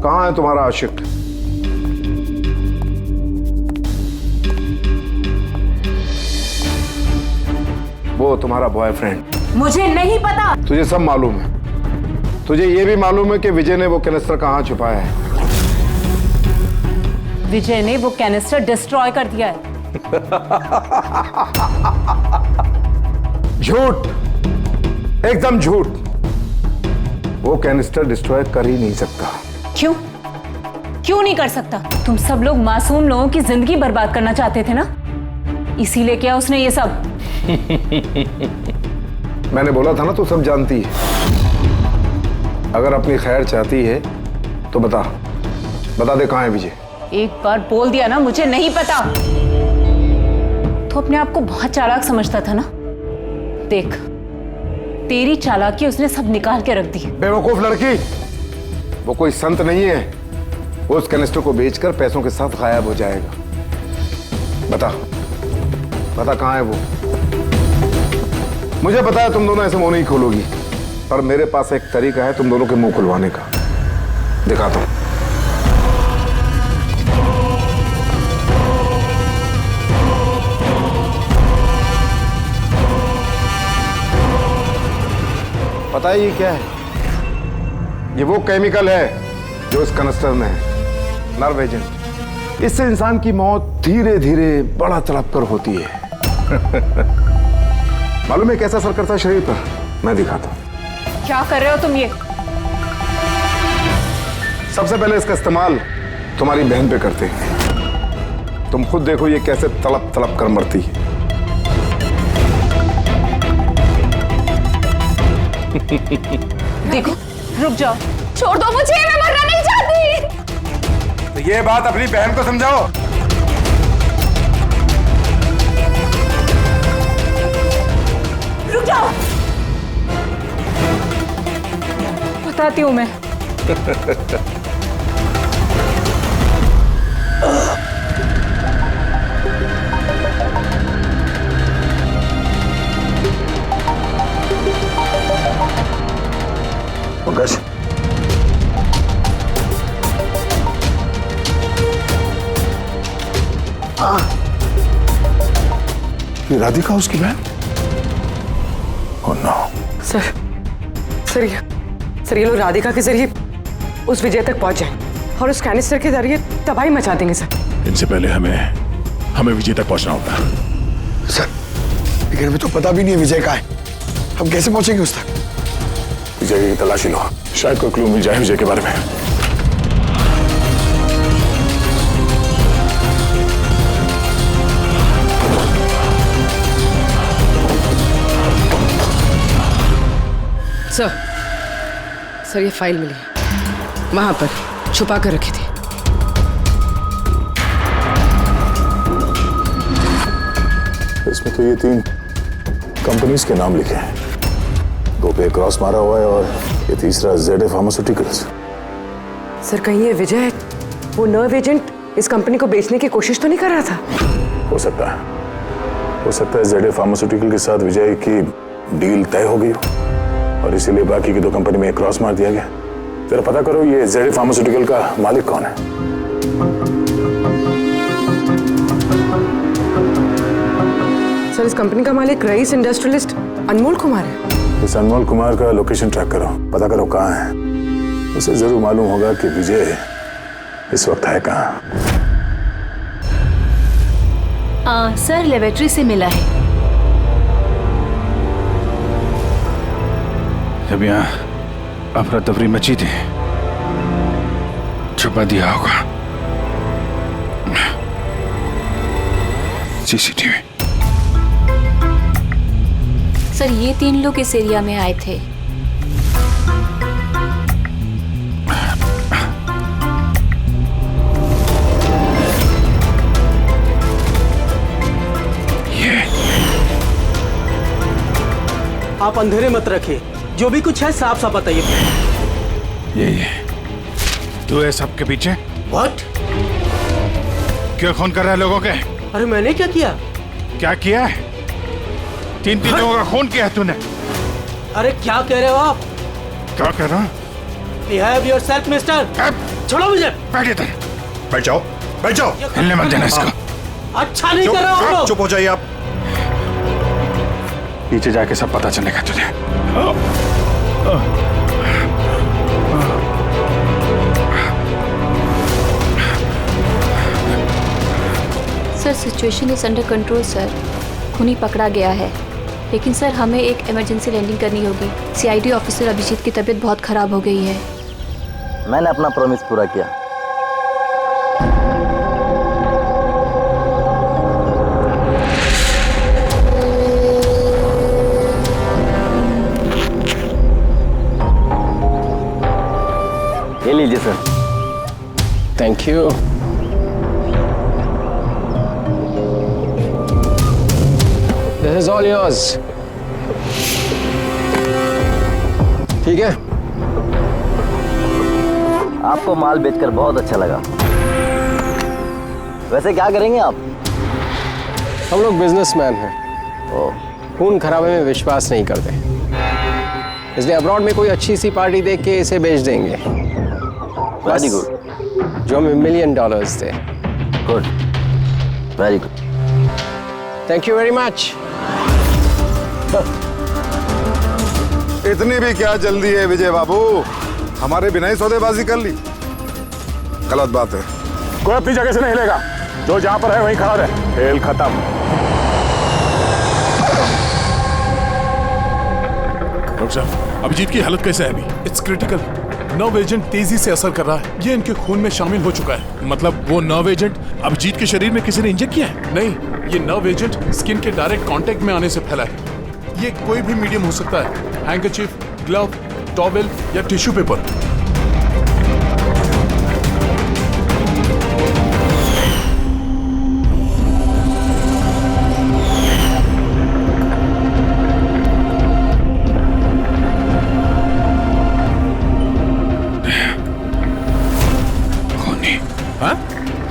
कहाँ है तुम्हारा आशिक? वो तुम्हारा बॉयफ्रेंड। मुझे नहीं पता। तुझे सब मालूम है। तुझे ये भी मालूम है कि विजय ने वो कैनिस्टर कहाँ छुपाया है। विजय ने वो कैनिस्टर डिस्ट्रॉय कर दिया है। झूठ, एकदम झूठ। वो कैनिस्टर डिस्ट्रॉय कर ही नहीं सकता। क्यों नहीं कर सकता? तुम सब लोग मासूम लोगों की जिंदगी बर्बाद करना चाहते थे ना, इसीलिए क्या उसने ये सब? मैंने बोला था ना, तू सब जानती है। अगर अपनी खैर चाहती है तो बता दे कहाँ है विजय। एक बार बोल दिया ना मुझे नहीं पता, तो अपने आप को बहुत चालाक समझता था ना। देख, तेरी चालाकी उसने सब निकाल के रख दी। बेवकूफ लड़की, वो कोई संत नहीं है। वो उस कैनिस्टर को बेचकर पैसों के साथ गायब हो जाएगा। बता कहाँ है वो? मुझे पता है तुम दोनों ऐसे मुंह नहीं खोलोगी, पर मेरे पास एक तरीका है तुम दोनों के मुंह खुलवाने का। दिखाता हूं। पता है ये क्या है? ये वो केमिकल है जो इस कनस्टर में है, नर्व एजेंट। इससे इंसान की मौत धीरे धीरे बड़ा तड़प कर होती है। मालूम है कैसा असर करता है शरीर पर? मैं दिखाता हूं। क्या कर रहे हो तुम ये? सबसे पहले इसका इस्तेमाल तुम्हारी बहन पे करते हैं। तुम खुद देखो ये कैसे तड़प तड़प कर मरती है। देखो, रुक जाओ, छोड़ दो मुझे, मैं मरना नहीं चाहती। तो ये बात अपनी बहन को समझाओ। रुक जाओ, बताती हूँ मैं। पंकज, हाँ, ये राधिका उसकी बहन? Oh no. सर ये लोग राधिका के जरिए उस विजय तक पहुंच जाएंगे और उस कैनिस्टर के जरिए तबाही मचा देंगे सर। इनसे पहले हमें विजय तक पहुंचना होगा। सर, लेकिन हमें तो पता भी नहीं है विजय कहाँ है। हम कैसे पहुंचेंगे उस तक? विजय की तलाशी लो, शायद कोई क्लू मिल जाए विजय के बारे में। सर ये फाइल मिली, वहां पर छुपा कर रखी थी। इसमें तो ये 3 कंपनीज के नाम लिखे हैं। 2 पे क्रॉस मारा हुआ है और ये तीसरा ZA फार्मास्यूटिकल्स। सर कहीं ये विजय वो नर्व एजेंट इस कंपनी को बेचने की कोशिश तो नहीं कर रहा था? हो सकता है ZA फार्मास्यूटिकल के साथ विजय की डील तय हो गई हो और इसीलिए बाकी की 2 कंपनी में क्रॉस मार दिया गया। जरा पता करो ये ZA फार्मास्यूटिकल का मालिक कौन है। सर इस कंपनी का मालिक रईस इंडस्ट्रियलिस्ट अनमोल कुमार है। इस अनमोल कुमार का लोकेशन ट्रैक करो, पता करो कहाँ है। उसे जरूर मालूम होगा कि विजय इस वक्त है कहाँ। सर लेबोरेटरी से मिला है। जब यहाँ अफरा तफरी मची थी, छुपा दिया होगा। CCTV। सर ये 3 लोग इस एरिया में आए थे। आप अंधेरे मत रखिए, जो भी कुछ है साफ साफ बताइए। ये तू है सबके पीछे? What? क्यों खून कर रहा है लोगों के? अरे मैंने क्या किया? क्या किया है? 3 लोगों का खून किया है तूने। अरे क्या कह रहे हो आप? क्या कह रहा? Behave yourself, mister. छोड़ो मुझे। बैठ इधर। बैठ जाओ, बैठ जाओ। हिलने मत देना इसको। अच्छा नहीं कर रहे हो आप। चुप हो जाइए आप। नीचे जाके सब पता चलेगा तुझे। Sir situation is under control sir. खूनी पकड़ा गया है, लेकिन सर हमें एक इमरजेंसी लैंडिंग करनी होगी। CID ऑफिसर अभिजीत की तबीयत बहुत खराब हो गई है। मैंने अपना प्रॉमिस पूरा किया। ये लीजिए sir. Thank you. This is all yours. ठीक है। आपको माल बेचकर बहुत अच्छा लगा। वैसे क्या करेंगे आप? हम लोग बिजनेसमैन हैं, खून खराबे में विश्वास नहीं करते, इसलिए अब्रॉड में कोई अच्छी सी पार्टी देख के इसे बेच देंगे। Very good. जो हमें $1 मिलियन थे। Good, very good. Thank you very much. इतनी भी क्या जल्दी है विजय बाबू? हमारे बिना ही सौदेबाजी कर ली। गलत बात है। कोई अपनी जगह से नहीं हिलेगा, जो जहां पर है वहीं खड़ा रहे। खेल खत्म। डॉक्टर साहब, अभिजीत की हालत कैसे है अभी? It's critical. नर्व एजेंट तेजी से असर कर रहा है। ये इनके खून में शामिल हो चुका है। मतलब वो नर्व एजेंट अभिजीत के शरीर में किसी ने इंजेक्ट किया है? नहीं, ये नर्व एजेंट स्किन के डायरेक्ट कांटेक्ट में आने से फैला है। ये कोई भी मीडियम हो सकता है, हैंकरचीफ, ग्लव, टॉवेल या टिश्यू पेपर।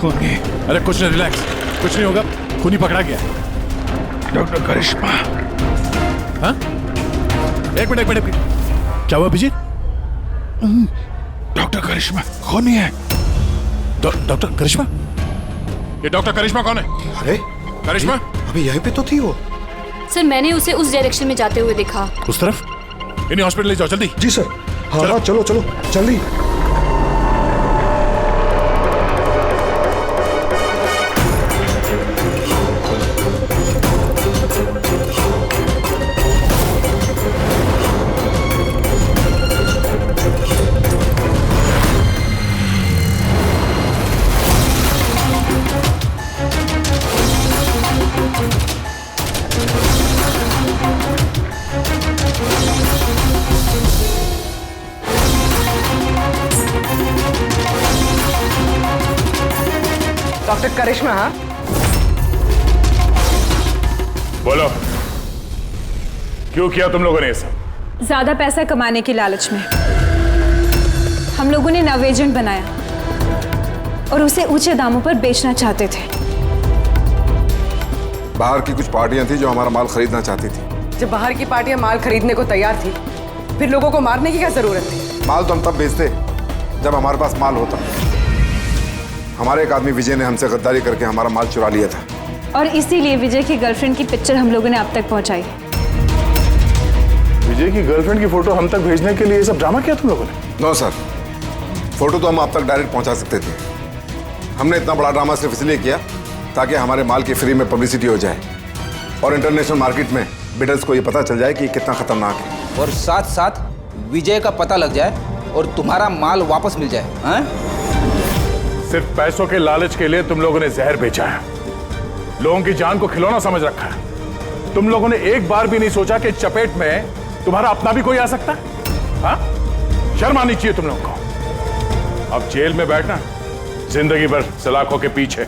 खूनी? अरे कुछ नहीं, रिलैक्स, कुछ नहीं होगा। खूनी पकड़ा गया। डॉक्टर करिश्मा। हाँ? एक मिनट, क्या हुआ अभिजीत? डॉक्टर करिश्मा खूनी है। डॉक्टर करिश्मा? ये डॉक्टर करिश्मा कौन है? अरे करिश्मा अभी यहीं पे तो थी वो। सर मैंने उसे उस डायरेक्शन में जाते हुए देखा। उस तरफ? इन्हें हॉस्पिटल ले जाओ जल्दी। जी सर। हाँ चलो जल्दी। डॉक्टर करिश्मा। हाँ बोलो, क्यों किया तुम लोगों ने ये सब? ज्यादा पैसा कमाने की लालच में हम लोगों ने नव एजेंट बनाया और उसे ऊंचे दामों पर बेचना चाहते थे। बाहर की कुछ पार्टियां थी जो हमारा माल खरीदना चाहती थी। जब बाहर की पार्टियां माल खरीदने को तैयार थी, फिर लोगों को मारने की क्या जरूरत थी? माल तो हम तब बेचते जब हमारे पास माल होता। हमारे एक आदमी विजय ने हमसे गद्दारी करके हमारा माल चुरा लिया था, और इसीलिए विजय की गर्लफ्रेंड की पिक्चर हम लोगों ने अब तक पहुंचाई। विजय की गर्लफ्रेंड की फोटो हम तक भेजने के लिए ये सब ड्रामा किया तुम लोगों ने? नो सर, फोटो तो हम आप तक डायरेक्ट पहुंचा सकते थे। हमने इतना बड़ा ड्रामा सिर्फ इसलिए किया ताकि हमारे माल की फ्री में पब्लिसिटी हो जाए और इंटरनेशनल मार्केट में बिडर्स को ये पता चल जाए कि कितना खतरनाक है, और साथ साथ विजय का पता लग जाए और तुम्हारा माल वापस मिल जाए। हाँ? सिर्फ पैसों के लालच के लिए तुम लोगों ने जहर बेचा है। लोगों की जान को खिलौना समझ रखा है। तुम लोगों ने एक बार भी नहीं सोचा कि चपेट में तुम्हारा अपना भी कोई आ सकता है। हाँ? शर्म आनी चाहिए तुम लोगों को। अब जेल में बैठना जिंदगी भर सलाखों के पीछे।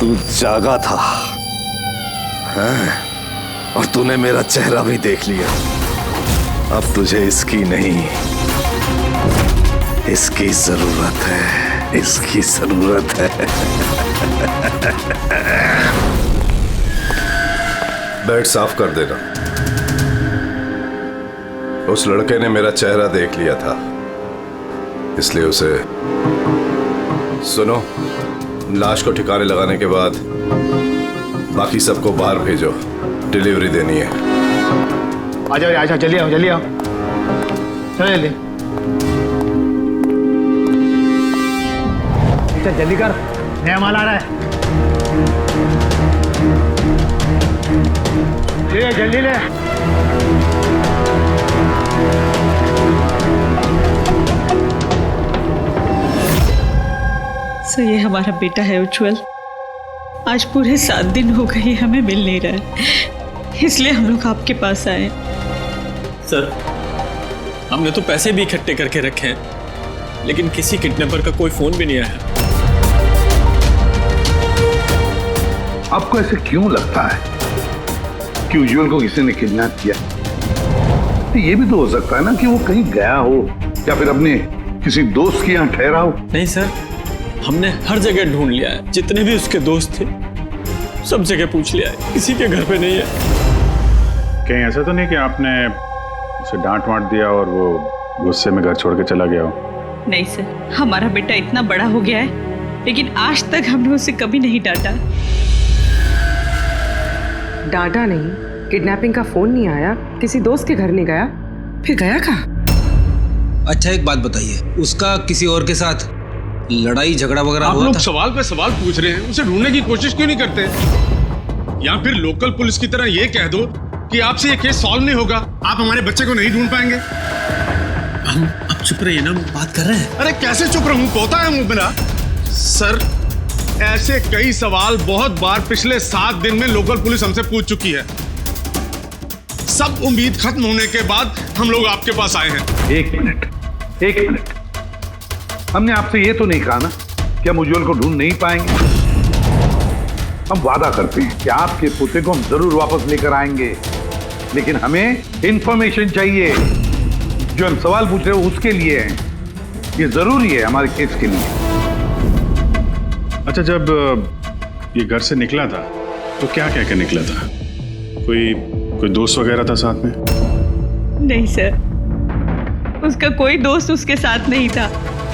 तू जागा था, हाँ? और तूने मेरा चेहरा भी देख लिया। अब तुझे इसकी नहीं, इसकी जरूरत है, इसकी जरूरत है। बेड साफ कर देना। उस लड़के ने मेरा चेहरा देख लिया था, इसलिए उसे सुनो। लाश को ठिकाने लगाने के बाद बाकी सबको बाहर भेजो, डिलीवरी देनी है। आ जाओ, जल्दी आओ, चलो जल्दी। चल जल्दी कर, नया माल आ रहा है। ले जल्दी ले। सर ये हमारा बेटा है उज्जवल। आज पूरे 7 दिन हो गए हमें मिल नहीं रहा है, इसलिए हम लोग आपके पास आए। सर हमने तो पैसे भी इकट्ठे करके रखे हैं, लेकिन किसी किडनैपर का कोई फोन भी नहीं आया। आपको ऐसे क्यों लगता है कि उज्जवल को किसी ने किडनैप किया? तो ये भी तो हो सकता है ना कि वो कहीं गया हो या फिर अपने किसी दोस्त के यहाँ ठहरा हो। नहीं सर, हमने हर जगह ढूंढ लिया है, जितने भी उसके दोस्त थे सब जगह पूछ लिया है, किसी के घर पे नहीं है। कहीं ऐसा तो नहीं कि आपने उसे डांट वांट दिया और वो गुस्से में घर छोड़ के चला गया हो? नहीं सर, हमारा बेटा इतना बड़ा हो गया है, लेकिन आज तक हमने उसे कभी नहीं डांटा। डांटा नहीं, किडनैपिंग का फोन नहीं आया, किसी दोस्त के घर नहीं गया, फिर गया कहाँ? अच्छा एक बात बताइए, उसका किसी और के साथ लड़ाई झगड़ा वगैरह हुआ था? आप लोग सवाल पे सवाल पूछ रहे हैं, उसे ढूंढने की कोशिश क्यों नहीं करते? या फिर लोकल पुलिस की तरह ये कह दो कि आपसे ये केस सॉल्व नहीं होगा, आप हमारे बच्चे को नहीं ढूंढ पाएंगे। हम अब चुप रहिए ना, बात कर रहे हैं। अरे कैसे चुप रहूं, तोता है मुंह मेरा। सर ऐसे कई सवाल बहुत बार पिछले 7 दिन में लोकल पुलिस हमसे पूछ चुकी है। सब उम्मीद खत्म होने के बाद हम लोग आपके पास आए हैं। एक मिनट, हमने आपसे ये तो नहीं कहा ना कि हम उज्जवल को ढूंढ नहीं पाएंगे। हम वादा करते हैं कि आपके पोते को हम जरूर वापस लेकर आएंगे, लेकिन हमें इंफॉर्मेशन चाहिए। जो हम सवाल पूछ रहे हो उसके लिए है, ये जरूरी है हमारे केस के लिए। अच्छा, जब ये घर से निकला था तो क्या कह के निकला था? कोई दोस्त वगैरह था साथ में? नहीं सर, उसका कोई दोस्त उसके साथ नहीं था।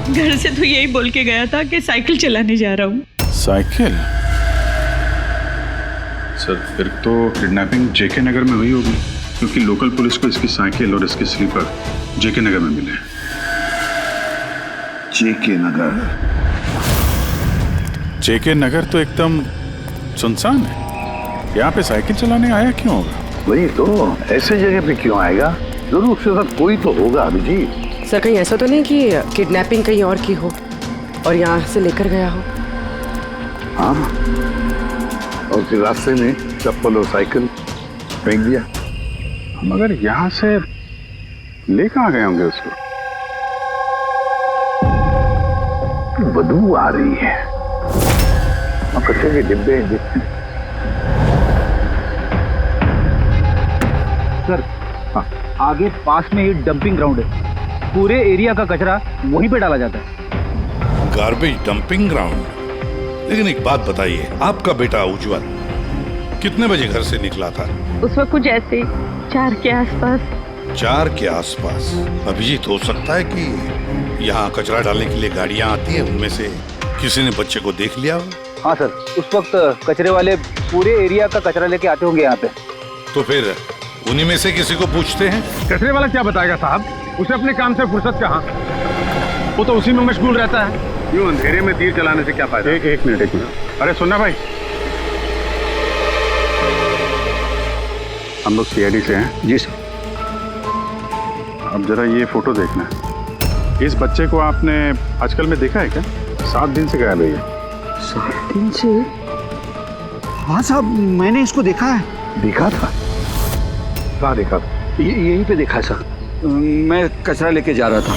घर से तो यही बोल के गया था कि साइकिल चलाने जा रहा हूँ। साइकिल? सर फिर तो किडनैपिंग जेके नगर में हुई होगी, क्योंकि लोकल पुलिस को इसकी साइकिल और इसके स्लीपर जेके नगर में मिले। जेके नगर? जेके नगर तो एकदम सुनसान है, यहाँ पे साइकिल चलाने आया क्यों होगा? वही तो, ऐसे जगह पे क्यों आएगा? जरूर उसके साथ कोई तो होगा अभिजीत। सर कहीं ऐसा तो नहीं कि किडनैपिंग कहीं और की हो और यहाँ से लेकर गया हो? हाँ, और फिर रास्ते में चप्पल और साइकिल फेंक दिया। मगर यहाँ से ले कहाँ गए होंगे उसको? बदबू आ रही है, कचरे के डिब्बे। सर आगे पास में ही डंपिंग ग्राउंड है, पूरे एरिया का कचरा वहीं पे डाला जाता है। Garbage dumping ground? लेकिन एक बात बताइए, आपका बेटा उज्जवल कितने बजे घर से निकला था? उस वक्त कुछ ऐसे 4 के आसपास। 4 के आसपास? अभिजीत, हो सकता है कि यहाँ कचरा डालने के लिए गाड़ियाँ आती हैं, उनमें से किसी ने बच्चे को देख लिया हो? हाँ सर, उस वक्त कचरे वाले पूरे एरिया का कचरा लेके आते होंगे यहाँ पे। तो फिर उन्हीं में से किसी को पूछते हैं। कचरे वाला क्या बताएगा साहब, उसे अपने काम से फुर्सत कहाँ, वो तो उसी में मशगूल रहता है। यूं अंधेरे में तीर चलाने से क्या फायदा? एक मिनट। अरे सुनना भाई, हम लोग सीआईडी से हैं। जी सर। अब जरा ये फोटो देखना, इस बच्चे को आपने आजकल में देखा है क्या? 7 दिन से गायब है ये। 7 दिन से? हाँ साहब, मैंने इसको देखा है। देखा था? कहाँ देखा था? यहीं पे देखा है सर, मैं कचरा लेके जा रहा था।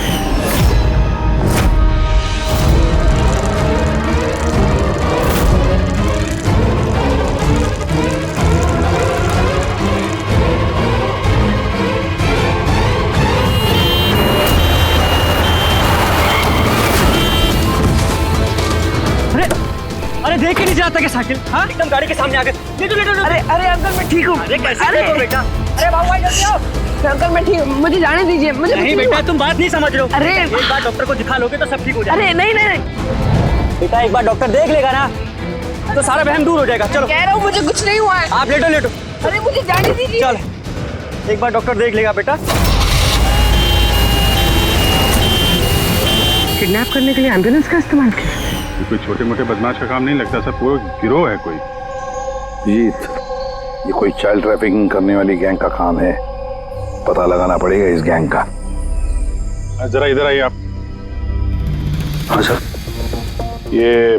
अरे देख के नहीं जाता क्या साइकिल? हाँ एकदम गाड़ी के सामने आ गए। ले लो। अरे अंकल मैं ठीक हूँ। अरे कैसे देखो बेटा? अरे बाबू भाई जल्दी आओ। अंकल मैं ठीक, मुझे जाने दीजिए। मुझे नहीं बेटा, तुम बात नहीं समझ रहे हो। अरे एक बार डॉक्टर को दिखा लोगे तो सब ठीक हो जाएगा। अरे नहीं बेटा, एक बार डॉक्टर देख लेगा ना तो सारा वहम दूर हो जाएगा। चलो, कह रहा हूँ मुझे कुछ नहीं हुआ है। आप लेटो। अरे मुझे जाने दीजिए। चल, एक बार डॉक्टर देख लेगा बेटा। किडनैप करने के लिए एम्बुलेंस का इस्तेमाल किया? ये कोई छोटे मोटे बदमाश का काम नहीं लगता सर, पूरा गिरोह है कोई। जीत, ये कोई चाइल्ड ट्रैफिकिंग करने वाली गैंग का काम है। पता लगाना पड़ेगा इस गैंग का। जरा इधर आइए आप। हाँ सर। ये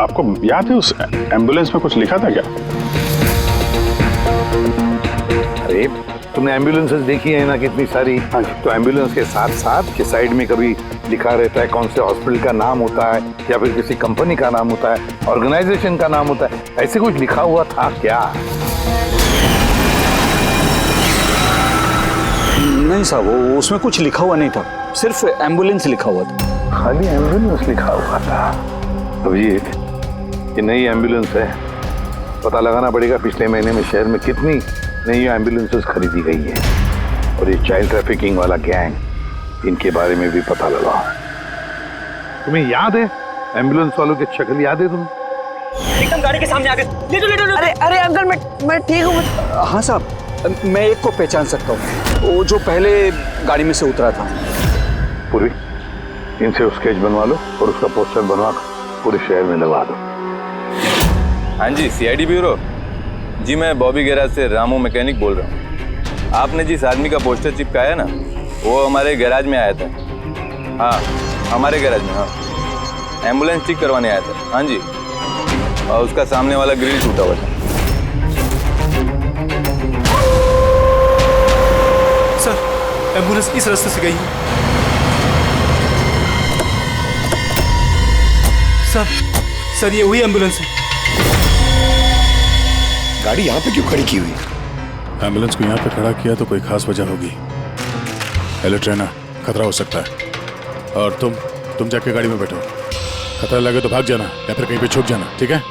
आपको याद है उस एम्बुलेंस में कुछ लिखा था क्या? अरे तुमने एम्बुलेंसेस देखी है ना कितनी सारी, तो एम्बुलेंस के साथ साथ के साइड में कभी लिखा रहता है कौन से हॉस्पिटल का नाम होता है या फिर किसी कंपनी का नाम होता है, ऑर्गेनाइजेशन का नाम होता है। ऐसे कुछ लिखा हुआ था क्या? नहीं साहब, वो उसमें कुछ लिखा हुआ नहीं था, सिर्फ एम्बुलेंस लिखा हुआ था। खाली एम्बुलेंस लिखा हुआ था? अभिजीत, ये नई एम्बुलेंस है, पता लगाना पड़ेगा पिछले महीने में शहर में कितनी नई एम्बुलेंसेस खरीदी गई है। और ये चाइल्ड ट्रैफिकिंग वाला गैंग, इनके बारे में भी पता लगाओ। तुम्हें याद है एम्बुलेंस वालों की शक्ल याद है तुम्हें? एकदम गाड़ी के सामने आ गए। ले लो। अरे अंकल, मैं ठीक हूँ। हाँ साहब, मैं एक को पहचान सकता हूँ, वो जो पहले गाड़ी में से उतरा था। पूर्वी, इनसे स्केच बनवा लो और उसका पोस्टर बनवा पूरे शहर में लगा दो। हाँ जी, सीआईडी ब्यूरो जी, मैं बॉबी गैराज से रामू मैकेनिक बोल रहा हूँ। आपने जिस आदमी का पोस्टर चिपकाया ना, वो हमारे गैराज में आया था। हाँ, हमारे गैराज में। हाँ, एम्बुलेंस ठीक करवाने आया था। हाँ जी, और उसका सामने वाला ग्रिल टूटा हुआ था। सर, एम्बुलेंस इस रास्ते से गई है। सर ये वही एम्बुलेंस है। गाड़ी यहाँ पे क्यों खड़ी की हुई? एम्बुलेंस को यहाँ पे खड़ा किया तो कोई खास वजह होगी। हेलो ट्रेनर, खतरा हो सकता है, और तुम जाके गाड़ी में बैठो। खतरा लगे तो भाग जाना या फिर कहीं पे छुप जाना, ठीक है?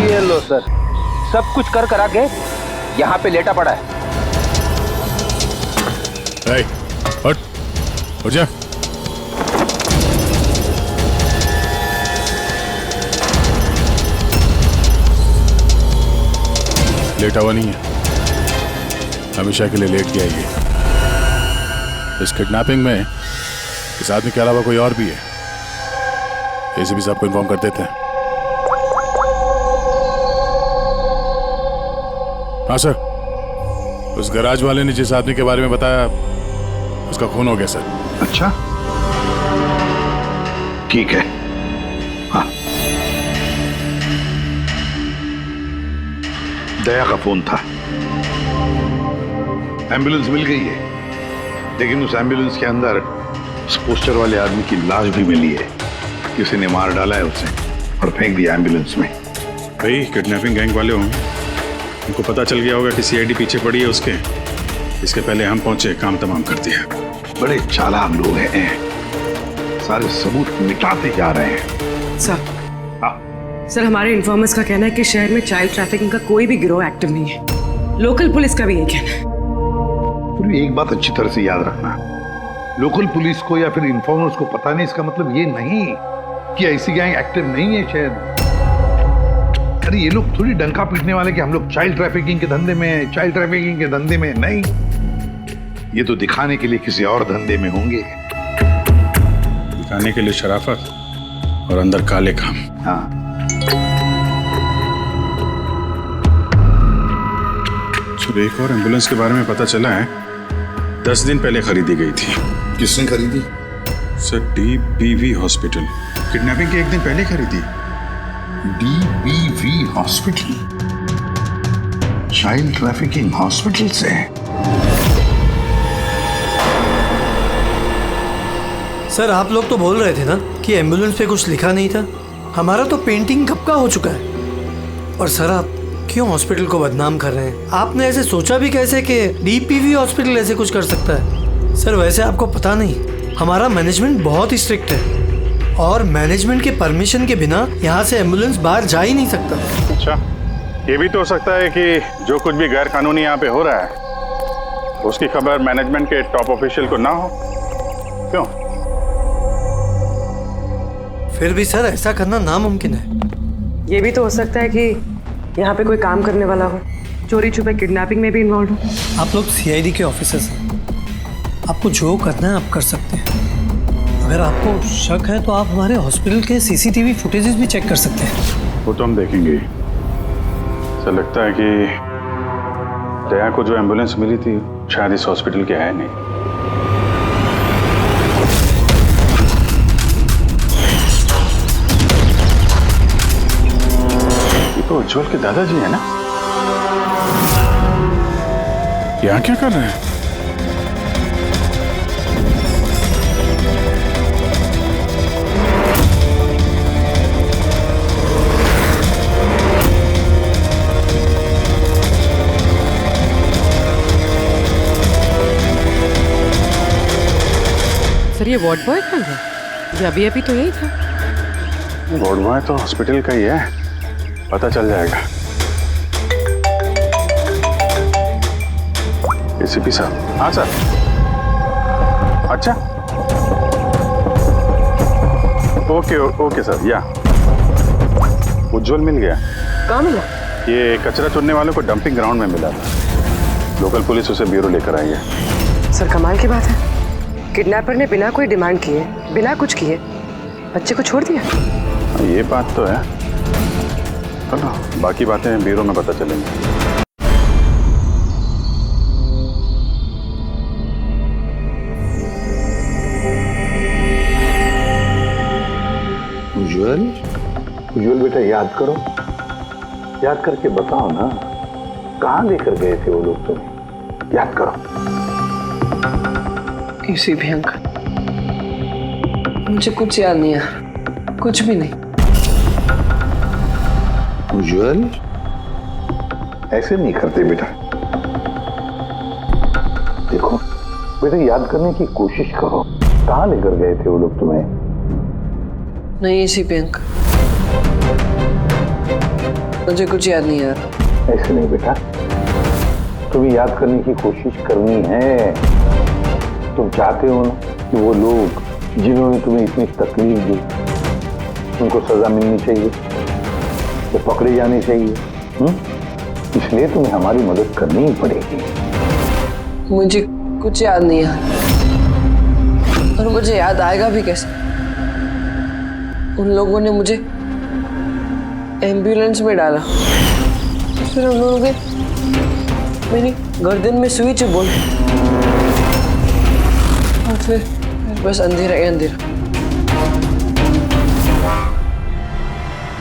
ये लो सर, सब कुछ कर करा के यहाँ पे लेटा पड़ा है। उठ जा। लेटा हुआ नहीं है, हमेशा के लिए लेट गया ये। इस किडनैपिंग में इस आदमी के अलावा कोई और भी है, ऐसे भी सबको इन्फॉर्म कर देते हैं। हाँ सर, उस गैराज वाले ने जिस आदमी के बारे में बताया, उसका खून हो गया सर। अच्छा, ठीक है। हाँ, दया का फोन था। एम्बुलेंस मिल गई है, लेकिन उस एम्बुलेंस के अंदर उस पोस्टर वाले आदमी की लाश भी मिली है। किसी ने मार डाला है उसे और फेंक दिया एम्बुलेंस में। भाई, किडनैपिंग गैंग वाले होंगे, उनको पता चल गया होगा कि सीआईडी पीछे पड़ी है उसके। इसके पहले हम पहुंचे, काम तमाम कर दिया। बड़े चालाक लोग हैं, सारे सबूत मिटाते जा रहे हैं। सर, हमारे इन्फॉर्मर्स का कहना है कि शहर में चाइल्ड ट्रैफिकिंग का कोई भी गिरोह एक्टिव नहीं है। लोकल पुलिस का भी यही कहना है। पूरी एक बात अच्छी तरह से याद रखना, लोकल पुलिस को या फिर इन्फॉर्मर्स को पता नहीं, इसका मतलब ये नहीं कि ऐसी गैंग एक्टिव नहीं है शहर में। अरे ये लोग थोड़ी डंका पीटने वाले कि हम लोग चाइल्ड ट्रैफिकिंग के धंधे में हैं, चाइल्ड ट्रैफिकिंग के धंधे में नहीं। ये तो दिखाने के लिए किसी और धंधे में होंगे। दिखाने के लिए शराफत और अंदर काले काम। हाँ, एक और एम्बुलेंस के बारे में पता चला है, 10 दिन पहले खरीदी गई थी। किसने खरीदी? Sir, DBV hospital. किडनैपिंग के एक दिन पहले खरीदी। DBV hospital? Child trafficking hospital से? सर, आप लोग तो बोल रहे थे ना कि एम्बुलेंस पे कुछ लिखा नहीं था। हमारा तो पेंटिंग कब का हो चुका है। और सर, आप क्यों हॉस्पिटल को बदनाम कर रहे हैं? आपने ऐसे सोचा भी कैसे कि DPV हॉस्पिटल ऐसे कुछ कर सकता है? सर, वैसे आपको पता नहीं, हमारा मैनेजमेंट बहुत ही स्ट्रिक्ट है और मैनेजमेंट के परमिशन के बिना यहाँ से एम्बुलेंस बाहर जा ही नहीं सकता। अच्छा, ये भी तो हो सकता है कि जो कुछ भी गैर कानूनी यहाँ पे हो रहा है उसकी खबर मैनेजमेंट के टॉप ऑफिशियल को ना हो। क्यों? फिर भी सर, ऐसा करना नामुमकिन है। ये भी तो हो सकता है कि यहाँ पे कोई काम करने वाला हो चोरी छुपे किडनैपिंग में भी इन्वॉल्व हो। आप लोग सीआईडी के ऑफिसर्स हैं, आपको जो करना है आप कर सकते हैं। अगर आपको शक है तो आप हमारे हॉस्पिटल के सीसीटीवी फुटेजेस भी चेक कर सकते हैं। वो तो हम देखेंगे। ऐसा लगता है कि दया को जो एम्बुलेंस मिली थी शायद इस हॉस्पिटल के है नहीं। ये तो उज्जवल के दादाजी है ना? यहाँ क्या कर रहे हैं? सर ये वार्ड बॉय कहाँ है? ये अभी तो यही था। वार्ड बॉय तो हॉस्पिटल का ही है, पता चल जाएगा। एसीपी साहब। हाँ सर। अच्छा ओके ओके सर। या उज्जवल मिल गया। कहाँ मिला? ये कचरा चुनने वालों को डंपिंग ग्राउंड में मिला था। लोकल पुलिस उसे ब्यूरो लेकर आई है। सर कमाल की बात है, किडनैपर ने बिना कोई डिमांड किए, बिना कुछ किए बच्चे को छोड़ दिया। ये बात तो है। चलो बाकी बातें ब्यूरो में पता चलेंगी। उज्जवल बेटा याद करो, याद करके बताओ ना, कहाँ लेकर गए थे वो लोग तुम्हें? याद करो। किसी भी अंकल, मुझे कुछ याद नहीं है, कुछ भी नहीं। उज्जवल ऐसे नहीं करते बेटा। देखो बेटा, याद करने की कोशिश करो, कहाँ लेकर गए थे वो लोग तुम्हें? नहीं इसी पे अंकल, मुझे कुछ याद नहीं है। ऐसे नहीं बेटा, तुम्हें याद करने की कोशिश करनी है। तुम चाहते हो ना कि वो लोग जिन्होंने तुम्हें इतनी तकलीफ दी उनको सजा मिलनी चाहिए, वो पकड़े जाने चाहिए। इसलिए तुम्हें हमारी मदद करनी ही पड़ेगी। मुझे कुछ याद नहीं है और मुझे याद आएगा भी कैसे? उन लोगों ने मुझे एम्बुलेंस में डाला, फिर उन लोगों ने मेरी गर्दन में सुई चुभोई और फिर बस अंधेरा ही अंधेरा।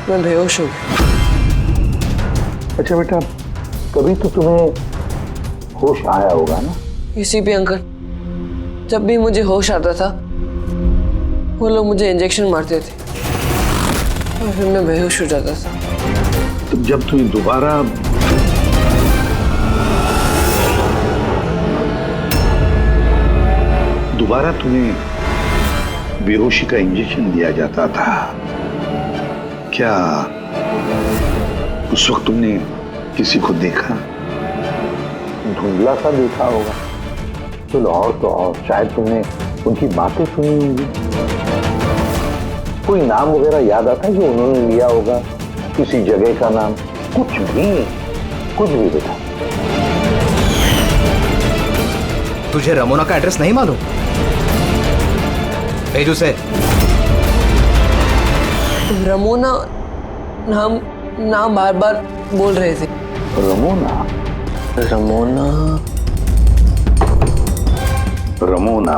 मैं बेहोश हो गया। अच्छा बेटा, कभी तो तुम्हें होश आया होगा ना? इसी पे अंकल, जब भी मुझे होश आता था वो लोग मुझे इंजेक्शन मारते थे और फिर मैं बेहोश हो जाता था। तो जब तुम्हें दोबारा तुम्हें बेहोशी का इंजेक्शन दिया जाता था, क्या उस वक्त तुमने किसी को देखा? धुंधला सा देखा होगा। चलो और तो और शायद तुमने उनकी बातें सुनी होंगी। कोई नाम वगैरह याद आता है जो उन्होंने लिया होगा, किसी जगह का नाम? कुछ भी बेटा। तुझे रमोना का एड्रेस नहीं मालूम? भेज उसे। रमोना नाम बार बार बोल रहे थे। रमोना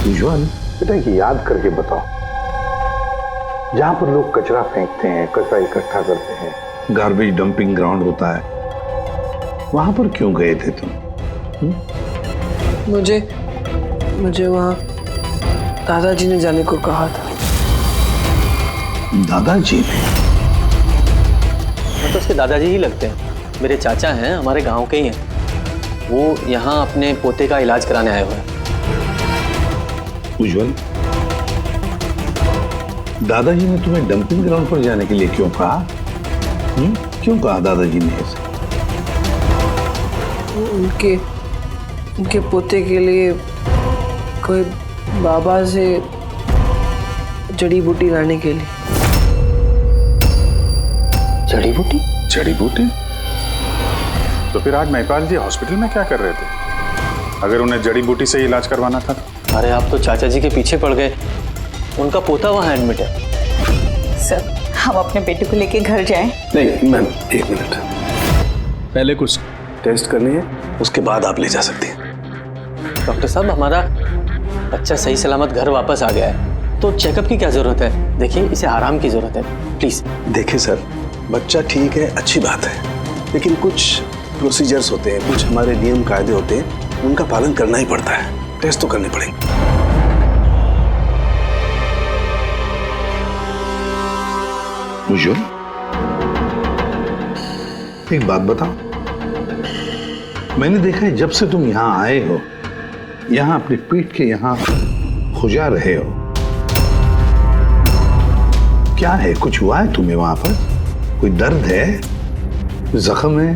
उज्जवल बेटा, ये याद करके बताओ, जहां पर लोग कचरा फेंकते हैं, कचरा इकट्ठा करते हैं, गार्बेज डंपिंग ग्राउंड होता है, वहां पर क्यों गए थे तुम? मुझे वहां दादाजी ने जाने को कहा था। दादाजी ने? तो उसके दादाजी ही लगते हैं। मेरे चाचा हैं, हमारे गांव के ही हैं। वो यहाँ अपने पोते का इलाज कराने आए हुए हैं। उज्जवल, दादाजी ने तुम्हें डंपिंग ग्राउंड पर जाने के लिए क्यों कहा? क्यों कहा दादाजी ने ऐसा? उनके पोते के लिए कोई बाबा से जड़ी बूटी लाने के लिए। जड़ी बूटी? जड़ी बूटी? तो फिर आज महिपाल जी हॉस्पिटल में क्या कर रहे थे अगर उन्हें जड़ी बूटी से इलाज करवाना था तो? अरे आप तो चाचा जी के पीछे पड़ गए, उनका पोता वहाँ एडमिट है। सर हम अपने बेटे को लेके घर जाएं? नहीं मैम, एक मिनट, पहले कुछ टेस्ट करनी है, उसके बाद आप ले जा सकते हैं। डॉक्टर साहब हमारा बच्चा सही सलामत घर वापस आ गया है, तो चेकअप की क्या जरूरत है? देखिए इसे आराम की जरूरत है, प्लीज। देखिए सर, बच्चा ठीक है, अच्छी बात है, लेकिन कुछ प्रोसीजर्स होते हैं, कुछ हमारे नियम कायदे होते हैं, उनका पालन करना ही पड़ता है। टेस्ट तो करने पड़ेंगे। मुझे एक बात बताओ, मैंने देखा है जब से तुम यहाँ आए हो, यहाँ अपने पीठ के यहाँ खुजा रहे हो। क्या है, कुछ हुआ है तुम्हें वहां पर? कोई दर्द है, जख्म है,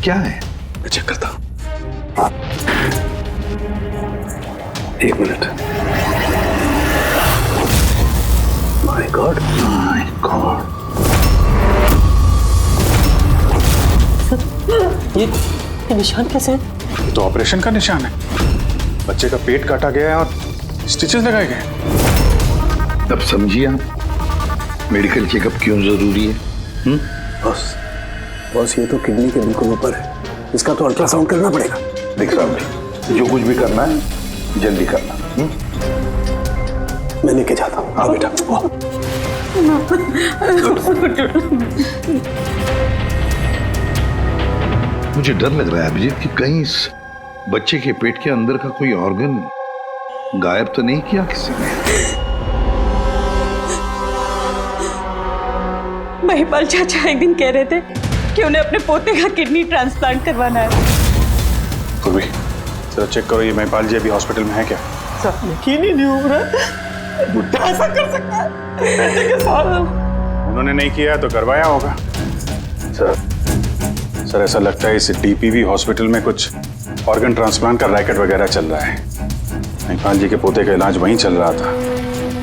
क्या है? मैं चेक करता हूं। एक minute. My God, my God, ये निशान कैसे है? ये तो ऑपरेशन का निशान है। बच्चे का पेट काटा गया है और स्टिचेस लगाए गए। तब समझिए आप मेडिकल चेकअप क्यों जरूरी है। बॉस ये तो किडनी के बिल्कुल ऊपर है, इसका तो अल्ट्रासाउंड करना पड़ेगा। देख साहब, जो कुछ भी करना है जल्दी करना। मैं लेके जाता हूँ। हाँ बेटा। मुझे डर लग रहा है अभिजीत कि कहीं इस बच्चे के पेट के अंदर का कोई ऑर्गन गायब तो नहीं किया किसी ने। महिपाल चाचा एक दिन कह रहे थे कि उन्हें अपने पोते का किडनी ट्रांसप्लांट करवाना है। पूर्वी, जरा चेक करो ये महिपाल जी अभी हॉस्पिटल में है क्या? यकीन ही नहीं हो रहा, बुढ़ा ऐसा कर सकता है बेटे के साथ? उन्होंने नहीं किया है तो करवाया होगा। सर ऐसा लगता है इस डीपीवी हॉस्पिटल में कुछ ऑर्गन ट्रांसप्लांट का रैकेट वगैरह चल रहा है। महिपाल जी के पोते का इलाज वहीं चल रहा था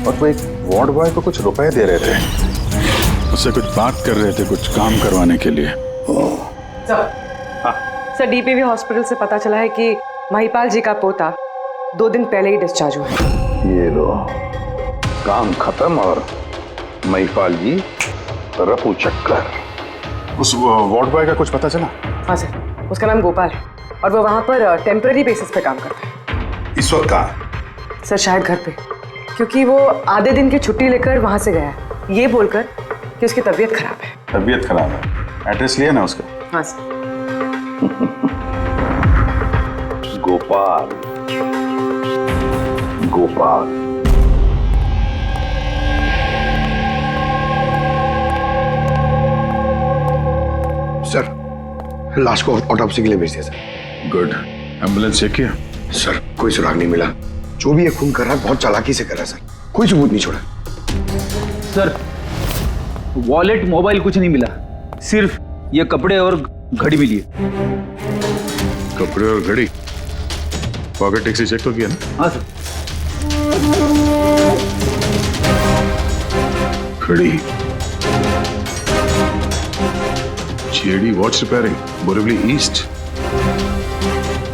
और वो एक वार्ड बॉय को कुछ रुपए दे रहे थे, उससे कुछ बात कर रहे थे कुछ काम करवाने के लिए। सर डीपीवी हॉस्पिटल से पता चला है कि महिपाल जी का पोता 2 दिन पहले ही डिस्चार्ज हुआ है। ये लो, काम खत्म और महिपाल जी रफू चक्कर। उस वार्ड बॉय का कुछ पता चला? हाँ सर, उसका नाम गोपाल है और वो वहाँ पर टेम्पररी बेसिस पे काम करता है। इस वक्त कहाँ है? सर शायद घर पे, क्योंकि वो आधे दिन की छुट्टी लेकर वहाँ से गया है, ये बोलकर कि उसकी तबीयत खराब है। तबीयत खराब है? एड्रेस लिया ना उसका? हाँ सर। गोपाल, गोपाल। सर लाश को ऑटोप्सी के लिए भेज दिया सर। गुड। एम्बुलेंस चेक किया? सर कोई सुराग नहीं मिला, जो भी ये खून कर रहा है बहुत चालाकी से कर रहा है सर, कोई सबूत नहीं छोड़ा। सर वॉलेट मोबाइल कुछ नहीं मिला, सिर्फ ये कपड़े और घड़ी मिली है। कपड़े और घड़ी? पॉकेट टैक्सी चेक तो किया ना? हाँ सर। घड़ी, JD watch repairing, Borivali east.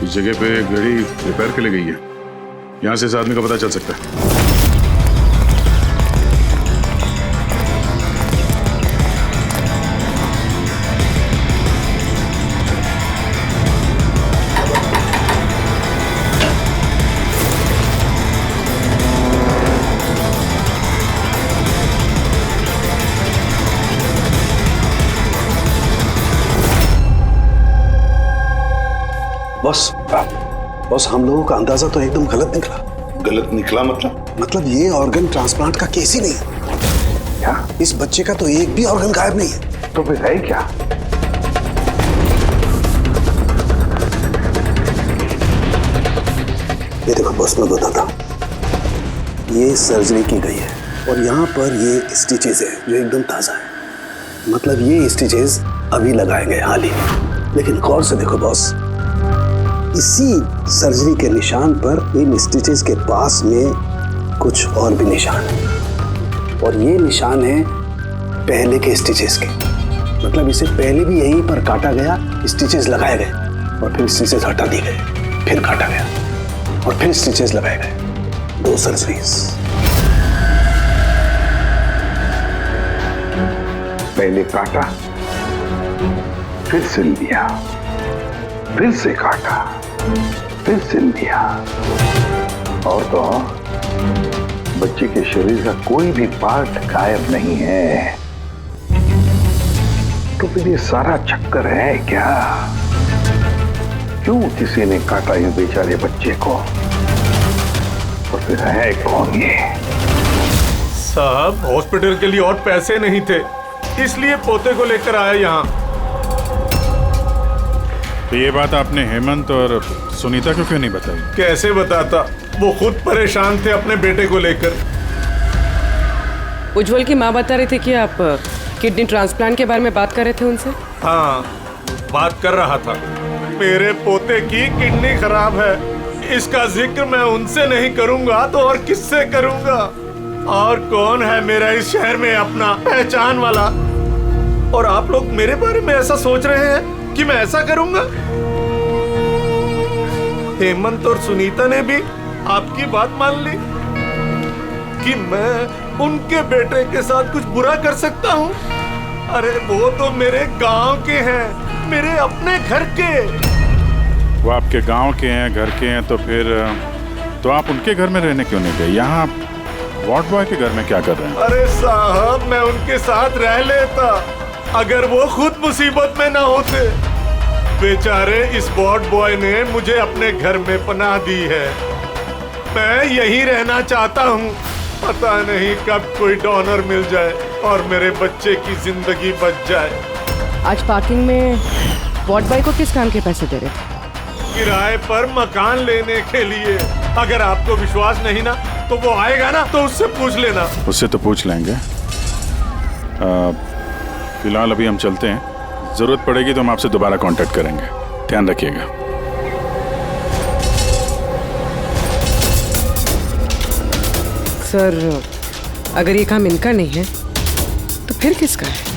इस जगह पे घड़ी रिपेयर के लिए गई है, यहां से इस आदमी का पता चल सकता है। बॉस हम लोगों का अंदाजा तो एकदम गलत निकला। गलत निकला मतलब? मतलब ये ऑर्गन ट्रांसप्लांट का केस ही नहीं है। क्या? इस बच्चे का तो एक भी ऑर्गन गायब नहीं है। तो फिर है क्या? ये देखो बॉस, मैं बताता हूँ, ये सर्जरी की गई है और यहाँ पर ये स्टिचेस है जो एकदम ताजा है, मतलब ये स्टिचेस अभी लगाए गए हाल ही में। लेकिन गौर से देखो बॉस, इसी सर्जरी के निशान पर इन स्टिचेस के पास में कुछ और भी निशान है और ये निशान है पहले के स्टिचेस के। मतलब इसे पहले भी यहीं पर काटा गया, स्टिचेस लगाए गए और फिर स्टिचेस हटा दिए गए, फिर काटा गया और फिर स्टिचेस लगाए गए। 2 सर्जरीज। पहले काटा, फिर सिल दिया, फिर से काटा, फिर सिल दिया। और तो बच्चे के शरीर का कोई भी पार्ट गायब नहीं है। तो फिर ये सारा चक्कर है क्या? क्यों किसी ने काटा ये बेचारे बच्चे को? और फिर है कौन ये? साहब, हॉस्पिटल के लिए और पैसे नहीं थे, इसलिए पोते को लेकर आया यहाँ। तो ये बात आपने हेमंत और सुनीता को क्यों नहीं बताई? कैसे बताता, वो खुद परेशान थे अपने बेटे को लेकर। उज्जवल की माँ बता रही थी कि आप किडनी ट्रांसप्लांट के बारे में बात कर रहे थे उनसे। हाँ, बात कर रहा था। मेरे पोते की किडनी खराब है, इसका जिक्र मैं उनसे नहीं करूंगा तो और किससे करूंगा? और कौन है मेरा इस शहर में अपना पहचान वाला? और आप लोग मेरे बारे में ऐसा सोच रहे हैं कि मैं ऐसा करूंगा? हेमंत और सुनीता ने भी आपकी बात मान ली कि मैं उनके बेटे के साथ कुछ बुरा कर सकता हूँ? अरे वो तो मेरे गांव के हैं, मेरे अपने घर के। वो आपके गांव के हैं, घर के हैं, तो फिर तो आप उनके घर में रहने क्यों नहीं गए? यहाँ वार्ड बॉय के घर में क्या कर रहे हैं? अरे साहब, मैं उनके साथ रह लेता अगर वो खुद मुसीबत में ना होते। बेचारे इस वार्ड बॉय ने मुझे अपने घर में पनाह दी है, मैं यहीं रहना चाहता हूँ। पता नहीं कब कोई डोनर मिल जाए और मेरे बच्चे की जिंदगी बच जाए। आज पार्किंग में वार्ड बॉय को किस काम के पैसे दे रहे थे? किराए पर मकान लेने के लिए। अगर आपको विश्वास नहीं ना तो वो आएगा ना, तो उससे पूछ लेना। उससे तो पूछ लेंगे। फिलहाल अभी हम चलते हैं, जरूरत पड़ेगी तो हम आपसे दोबारा कांटेक्ट करेंगे। ध्यान रखिएगा। सर, अगर ये काम इनका नहीं है तो फिर किसका है?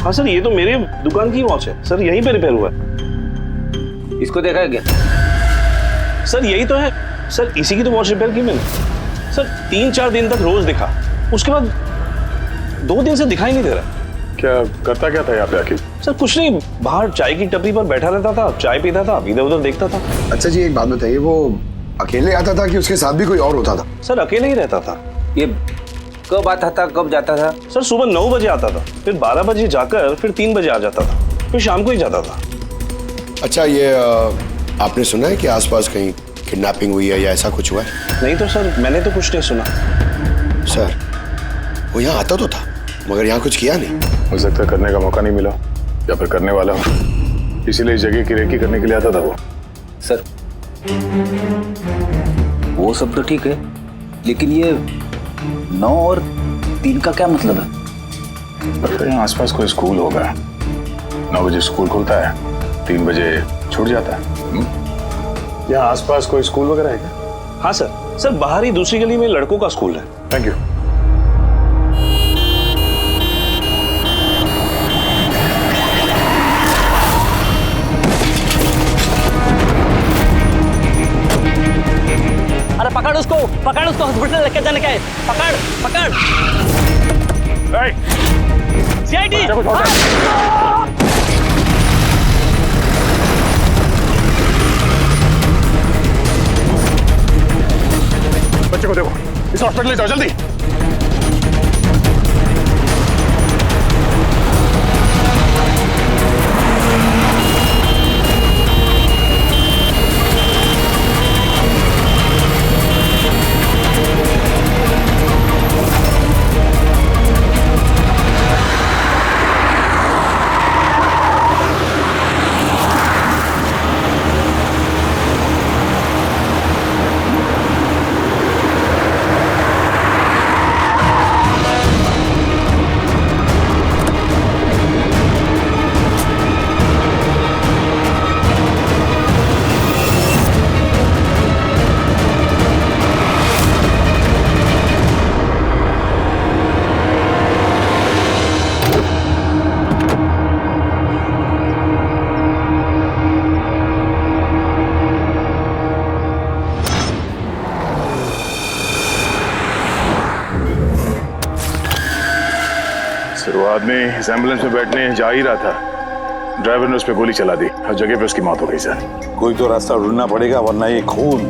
हाँ सर, ये तो मेरे दुकान की वॉच है सर, यहीं पे रिपेयर हुआ है। इसको देखा है क्या? सर यही तो है सर, इसी की तो वॉच रिपेयर की मैंने सर। 3-4 दिन तक रोज दिखा, उसके बाद 2 दिन से दिखाई नहीं दे रहा। क्या करता क्या था यहाँ पे आके? सर कुछ नहीं, बाहर चाय की टपरी पर बैठा रहता था, चाय पीता था, इधर उधर देखता था। अच्छा जी, एक बात बताइए, वो अकेले आता था कि उसके साथ भी कोई और होता था? सर अकेले ही रहता था। ये कब आता था, कब जाता था? सर सुबह 9 बजे आता था, फिर 12 बजे जाकर फिर 3 बजे आ जाता था, फिर शाम को ही जाता था। अच्छा, ये आपने सुना है कि आसपास कहीं किडनैपिंग हुई है या ऐसा कुछ हुआ है? नहीं तो सर, मैंने तो कुछ नहीं सुना। सर, वो यहाँ आता तो था मगर यहाँ कुछ किया नहीं। हो सकता है करने का मौका नहीं मिला या फिर करने वाला हो, इसीलिए इस जगह की रेकी करने के लिए आता था वो। सर वो सब तो ठीक है, लेकिन ये 9 और 3 का क्या मतलब है? फिर यहाँ आसपास कोई स्कूल होगा। 9 बजे स्कूल खुलता है, 3 बजे छूट जाता है। यहाँ आसपास कोई स्कूल वगैरह है क्या? हाँ सर, सर बाहर ही दूसरी गली में लड़कों का स्कूल है। Thank you. अरे पकड़ उसको हॉस्पिटल लेके जाने का है। पकड़ पकड़। सीआईडी। बच्चे को देखो, इस हॉस्पिटल ले जाओ जल्दी। सर वो आदमी इस एम्बुलेंस में बैठने जा ही रहा था, ड्राइवर ने उस पर गोली चला दी और जगह पे उसकी मौत हो गई सर। कोई तो रास्ता ढूंढना पड़ेगा, वरना ये खून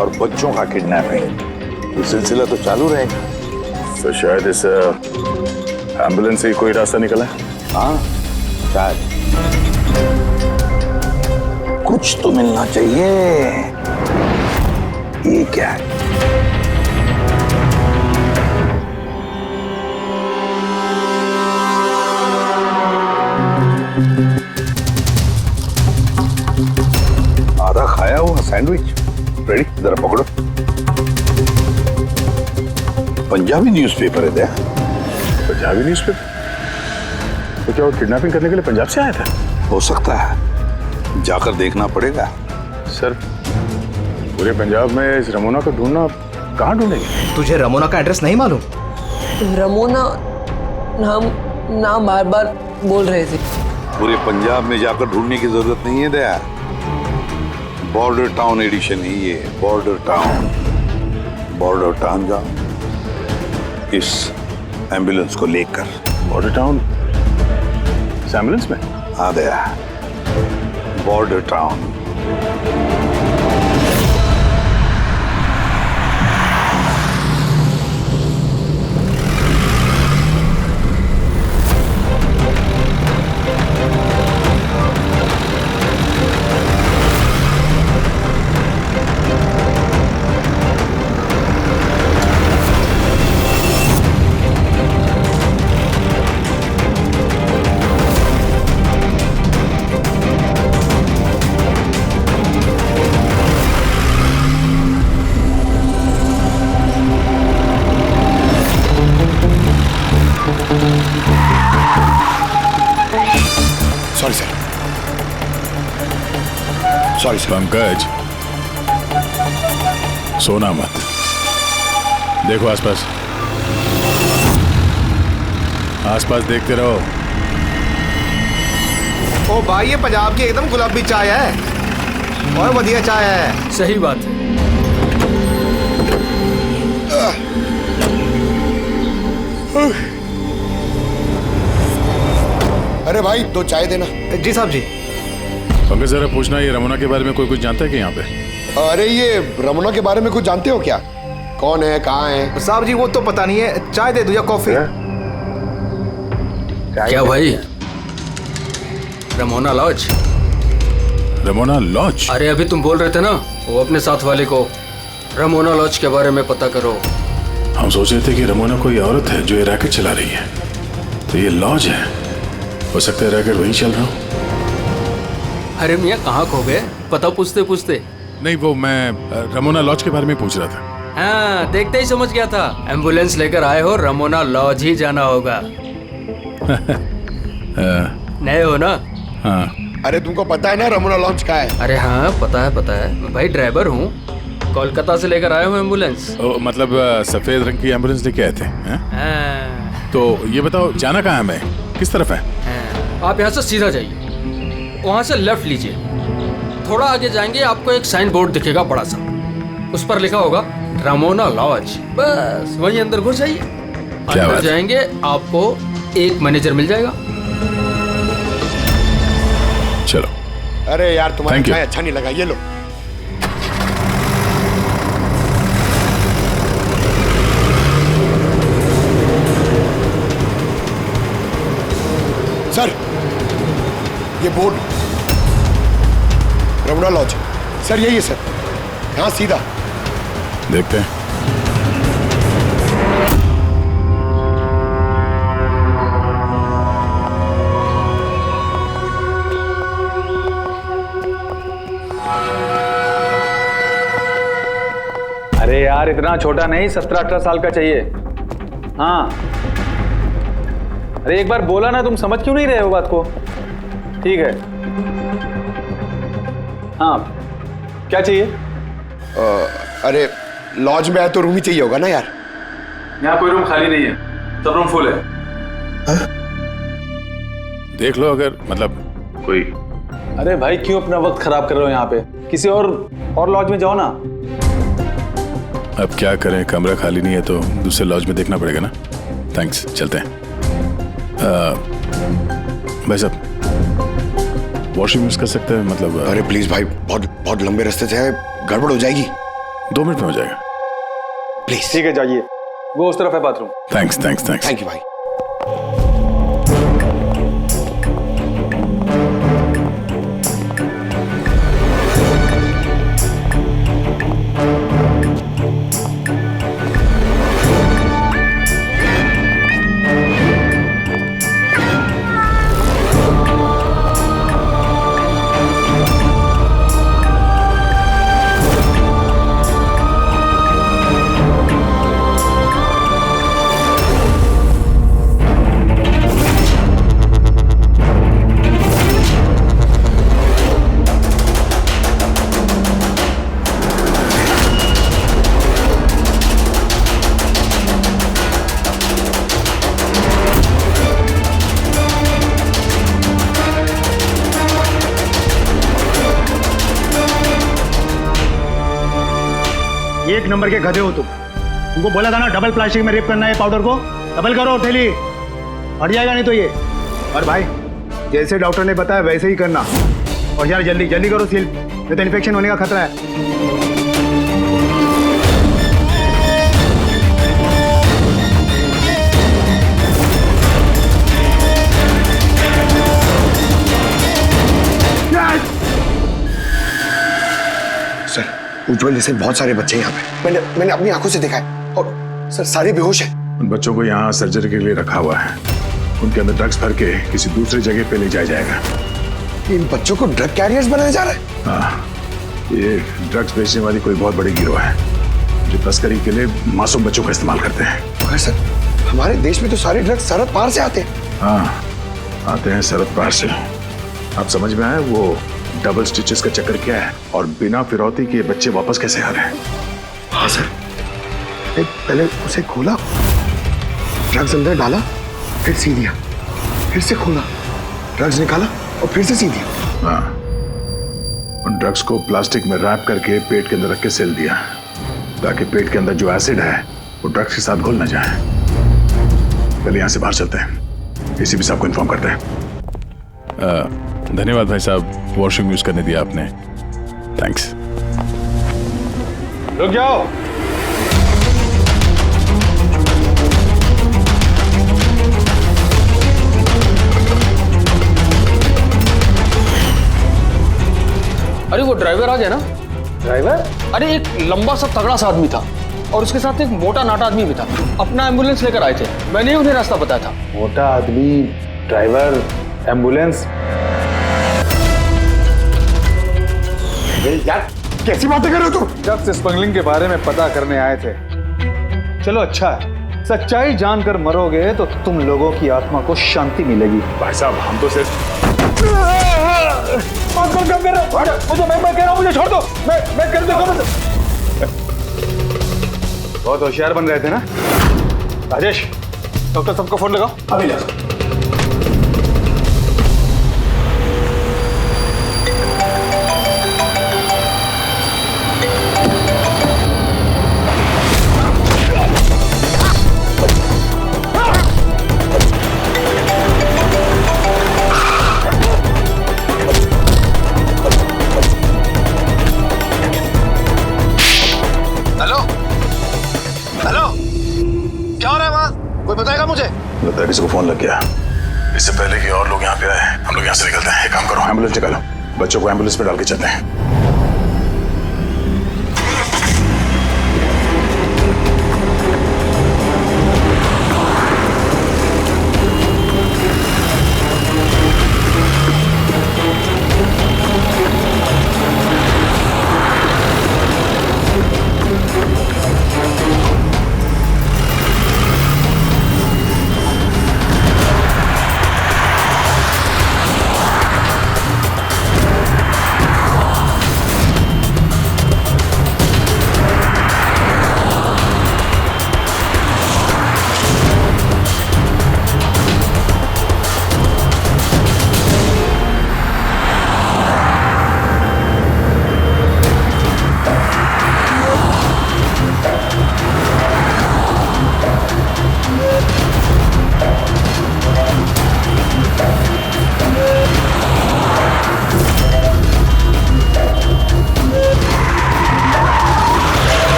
और बच्चों का किडनैपिंग ये सिलसिला तो चालू रहेगा। तो शायद इस एम्बुलेंस से कोई रास्ता निकला है। हाँ शायद कुछ तो मिलना चाहिए। ये क्या है? आधा खाया हुआ सैंडविच रेडी, जरा पकड़ो। पंजाबी न्यूज़पेपर है दे। पंजाबी न्यूज़पेपर? तो क्या वो किडनैपिंग करने के लिए पंजाब से आया था? हो सकता है, जाकर देखना पड़ेगा। सर पूरे पंजाब में इस रमोना को ढूंढना कहाँ ढूंढेंगे? तुझे रमोना का एड्रेस नहीं मालूम? रमोना नाम बार बार बोल रहे थे। पूरे पंजाब में जाकर ढूंढने की जरूरत नहीं है दया। बॉर्डर टाउन एडिशन ही ये, बॉर्डर टाउन। बॉर्डर टाउन जाओ इस एम्बुलेंस को लेकर। बॉर्डर टाउन इस एम्बुलेंस में? हाँ Daya, border town. Sorry sir, sorry sir. Pankaj सोना मत, देखो आसपास, आसपास देखते रहो। ओ भाई ये पंजाब की एकदम गुलाबी चाय है और बढ़िया चाय है। सही बात है। अरे भाई दो चाय देना। जी साहब जी। पंकज जरा पूछना, ये रमोना के बारे में कोई कुछ जानता है कि यहाँ पे? अरे ये रमोना के बारे में कुछ जानते हो क्या? कौन है, कहाँ है? साहब जी वो तो पता नहीं है, चाय दे दो या कॉफी? क्या भाई? Ramona lodge? Ramona lodge? अरे अभी तुम बोल रहे थे ना वो अपने साथ वाले को रमोना लॉज के बारे में पता करो। हम सोच रहे थे कि रमोना कोई औरत है जो ये रैकेट चला रही है, तो ये लॉज है, हो सकता है रैकेट वहीं चल रहा हूँ। अरे मियाँ कहाँ खो गए, पता पूछते पूछते? नहीं वो मैं रमोना लॉज के बारे में पूछ रहा था। हाँ देखते ही समझ गया था, एम्बुलेंस लेकर आए हो, रमोना लॉज ही जाना होगा। नए हो ना? हाँ। अरे तुमको पता है ना रमोना लॉज का है? अरे हाँ पता है, मैं भाई ड्राइवर हूँ, कोलकाता से लेकर आया हूँ एम्बुलेंस। मतलब सफेद रंग की एम्बुलेंस लेके आए थे? हाँ। तो ये बताओ जाना कहाँ है, मैं किस तरफ है? आप यहाँ से सीधा जाइए, वहाँ से लेफ्ट लीजिए, थोड़ा आगे जाएंगे आपको एक साइन बोर्ड दिखेगा बड़ा सा, उस पर लिखा होगा रमोना लॉज, बस वहीं अंदर घुस जाइए। अंदर जाएंगे आपको एक मैनेजर मिल जाएगा। चलो। अरे यार तुम्हारा चाय अच्छा नहीं लगा, ये लो। सर ये बोर्ड रमोना लॉज, सर यही है सर, यहाँ सीधा। देखते हैं। अरे यार इतना छोटा नहीं, 17-18 साल का चाहिए। हाँ अरे एक बार बोला ना, तुम समझ क्यों नहीं रहे हो बात को? ठीक है। हाँ क्या चाहिए? अरे लॉज में आए तो रूम ही चाहिए होगा ना यार। यहाँ कोई रूम खाली नहीं है, सब रूम फुल है। देख लो अगर मतलब कोई। अरे भाई क्यों अपना वक्त खराब कर रहे हो यहाँ पे, किसी और लॉज में जाओ ना। अब क्या करें, कमरा खाली नहीं है तो दूसरे लॉज में देखना पड़ेगा ना। थैंक्स, चलते हैं। भाई साहब वॉशरूम यूज कर सकते हैं? मतलब अरे प्लीज भाई, बहुत बहुत लंबे रास्ते से है, गड़बड़ हो जाएगी। 2 मिनट में हो जाएगा। प्लीज। ठीक है, जाइए, वो उस तरफ है bathroom. Thanks thanks thanks. Thank you भाई। एक नंबर के गधे हो तुम। तुमको बोला था ना डबल प्लास्टिक में रेप करना है पाउडर को, डबल करो थैली, हट जाएगा नहीं तो ये। और भाई जैसे डॉक्टर ने बताया वैसे ही करना, और यार जल्दी जल्दी करो सील, नहीं तो इन्फेक्शन होने का खतरा है। उज्जवल जैसे बहुत सारे बच्चे यहाँ पे, मैंने अपनी आंखों से देखा है, और सर सारे बेहोश हैं। उन बच्चों को यहाँ सर्जरी के लिए रखा हुआ है, उनके अंदर ड्रग्स भर के किसी दूसरी जगह पे ले जाया जाएगा। इन बच्चों को ड्रग कैरियर्स बनाया जा रहा है? हाँ, ये ड्रग्स बेचने वाली कोई बहुत बड़ी गिरोह है जो तस्करी के लिए मासूम बच्चों का इस्तेमाल करते हैं। मगर सर हमारे देश में तो सारे ड्रग्स सरहद पार से आते हैं। हाँ, आते हैं सरहद पार से। आप समझ में आए वो डबल स्टिचेस का चक्कर क्या है, और बिना फिरौती के बच्चे वापस कैसे आ रहे हैं? हाँ सर, पहले उसे खोला, ड्रग्स अंदर डाला, फिर सी दिया, फिर से खोला, ड्रग्स निकाला और फिर से सी दिया। हाँ, उन ड्रग्स को प्लास्टिक में रैप करके पेट के अंदर रख के सेल दिया, ताकि पेट के अंदर जो एसिड है वो ड्रग्स के साथ घुल ना जाए। पहले यहाँ से बाहर चलते हैं, एसीपी साहब को इन्फॉर्म करते हैं। धन्यवाद भाई साहब, वॉशरूम यूज करने दिया आपने, थैंक्स। रुक जाओ। अरे वो ड्राइवर आ गया ना? ड्राइवर? अरे एक लंबा सा तगड़ा सा आदमी था, और उसके साथ एक मोटा नाटा आदमी भी था। अपना एम्बुलेंस लेकर आए थे, मैंने उन्हें रास्ता बताया था। मोटा आदमी, ड्राइवर, एम्बुलेंस। यार कैसी बातें कर रहे हो तुम? ड्रग्स स्मगलिंग के बारे में पता करने आए थे। चलो अच्छा है, सच्चाई जानकर मरोगे तो तुम लोगों की आत्मा को शांति मिलेगी। भाई साहब हम तो सिर्फ क्या कर रहे हो? मैं कह रहा हूँ मुझे छोड़ दो, मैं कर दूंगा। बहुत होशियार बन रहे थे ना राजेश। डॉक्टर सबको फोन लगाओ अभी। लगा पुलिस को फोन लग गया। इससे पहले कि और लोग यहाँ पे आए, हम लोग यहाँ से निकलते हैं। एक काम करो, एम्बुलेंस निकालो, बच्चों को एम्बुलेंस पे डाल के चलते हैं।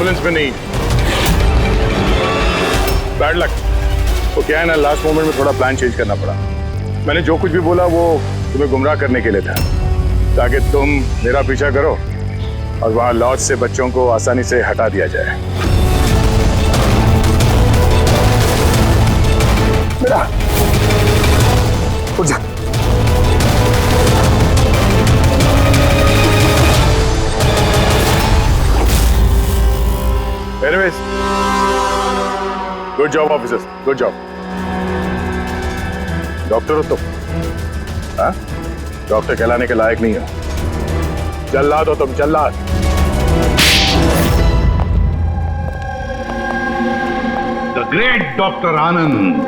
एम्बुलेंस में नहीं। Bad luck. वो क्या है ना, लास्ट मोमेंट में थोड़ा प्लान चेंज करना पड़ा। मैंने जो कुछ भी बोला वो तुम्हें गुमराह करने के लिए था, ताकि तुम मेरा पीछा करो और वहां लॉज से बच्चों को आसानी से हटा दिया जाए। बेटा उठ जा। Anyways, good job officers, good job. Doctor हो तुम? हाँ? डॉक्टर कहलाने के लायक नहीं हो। जल्लाद हो तुम, जल्लाद। द ग्रेट डॉक्टर आनंद।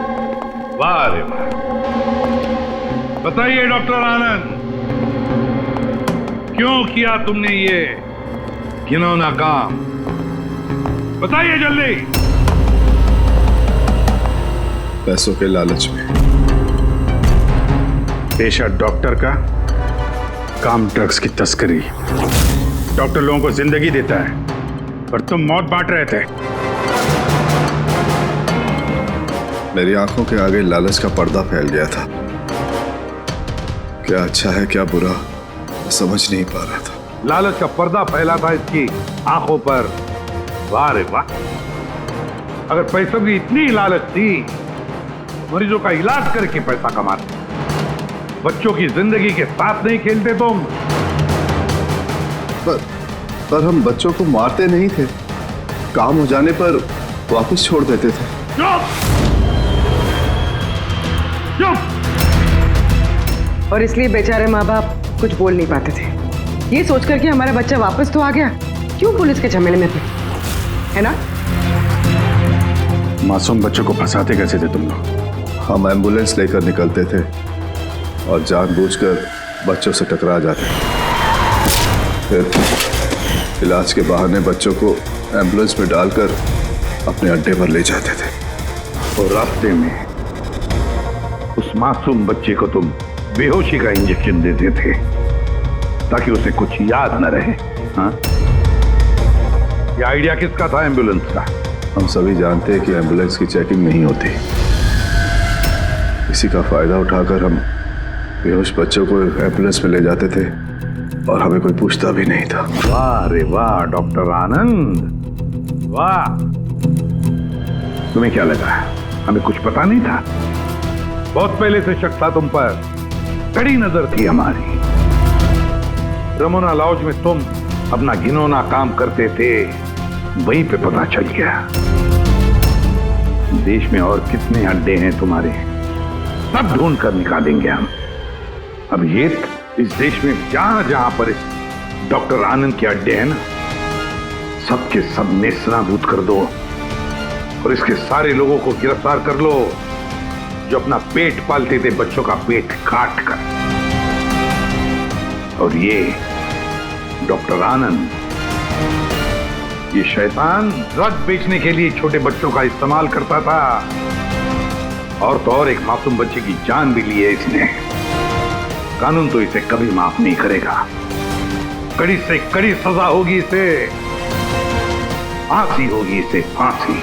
वाह रे वाह। बताइए डॉक्टर आनंद, क्यों किया तुमने ये घिनौना काम? बताइए जल्दी। पैसों के लालच में। पेशा डॉक्टर का, काम ड्रग्स की तस्करी। डॉक्टर लोगों को जिंदगी देता है पर तुम मौत बांट रहे थे। मेरी आंखों के आगे लालच का पर्दा फैल गया था। क्या अच्छा है क्या बुरा समझ नहीं पा रहा था। लालच का पर्दा फैला था इसकी आंखों पर। वाह रे वाह। अगर पैसों की इतनी लालच थी, मरीजों का इलाज करके पैसा कमाते, बच्चों की जिंदगी के साथ नहीं खेलते तुम। पर हम बच्चों को मारते नहीं थे, काम हो जाने पर वापस छोड़ देते थे। और इसलिए बेचारे माँ बाप कुछ बोल नहीं पाते थे, ये सोचकर कि हमारा बच्चा वापस तो आ गया, क्यों पुलिस के झमेले में पड़े, है ना? मासूम बच्चों को फंसाते कैसे थे तुम लोग? हम एम्बुलेंस लेकर निकलते थे और जानबूझकर बच्चों से टकरा जाते थे। फिर इलाज के बहाने बच्चों को एम्बुलेंस में डालकर अपने अड्डे पर ले जाते थे। और रास्ते में उस मासूम बच्चे को तुम बेहोशी का इंजेक्शन देते थे ताकि उसे कुछ याद न रहे। हाँ? ये आइडिया किसका था एम्बुलेंस का? हम सभी जानते हैं कि एम्बुलेंस की चेकिंग नहीं होती। इसी का फायदा उठाकर हम बेहोश बच्चों को एम्बुलेंस में ले जाते थे और हमें कोई पूछता भी नहीं था। वाह रे वाह डॉक्टर आनंद, वाह। तुम्हें क्या लगा हमें कुछ पता नहीं था? बहुत पहले से शक था तुम पर, कड़ी नजर थी हमारी। रमोना लॉज में तुम अपना घिनौना काम करते थे, वहीं पे पता चल गया। देश में और कितने अड्डे हैं तुम्हारे, सब ढूंढ कर निकालेंगे हम। अब ये इस देश में जहां जहां पर इस डॉक्टर आनंद के अड्डे हैं ना, सबके सब नेस्तनाबूद कर दो और इसके सारे लोगों को गिरफ्तार कर लो जो अपना पेट पालते थे बच्चों का पेट काट कर। और ये डॉक्टर आनंद, ये शैतान ड्रग बेचने के लिए छोटे बच्चों का इस्तेमाल करता था, और तो और एक मासूम बच्चे की जान भी ली है इसने। कानून तो इसे कभी माफ नहीं करेगा, कड़ी से कड़ी सजा होगी इसे, फांसी होगी इसे, फांसी।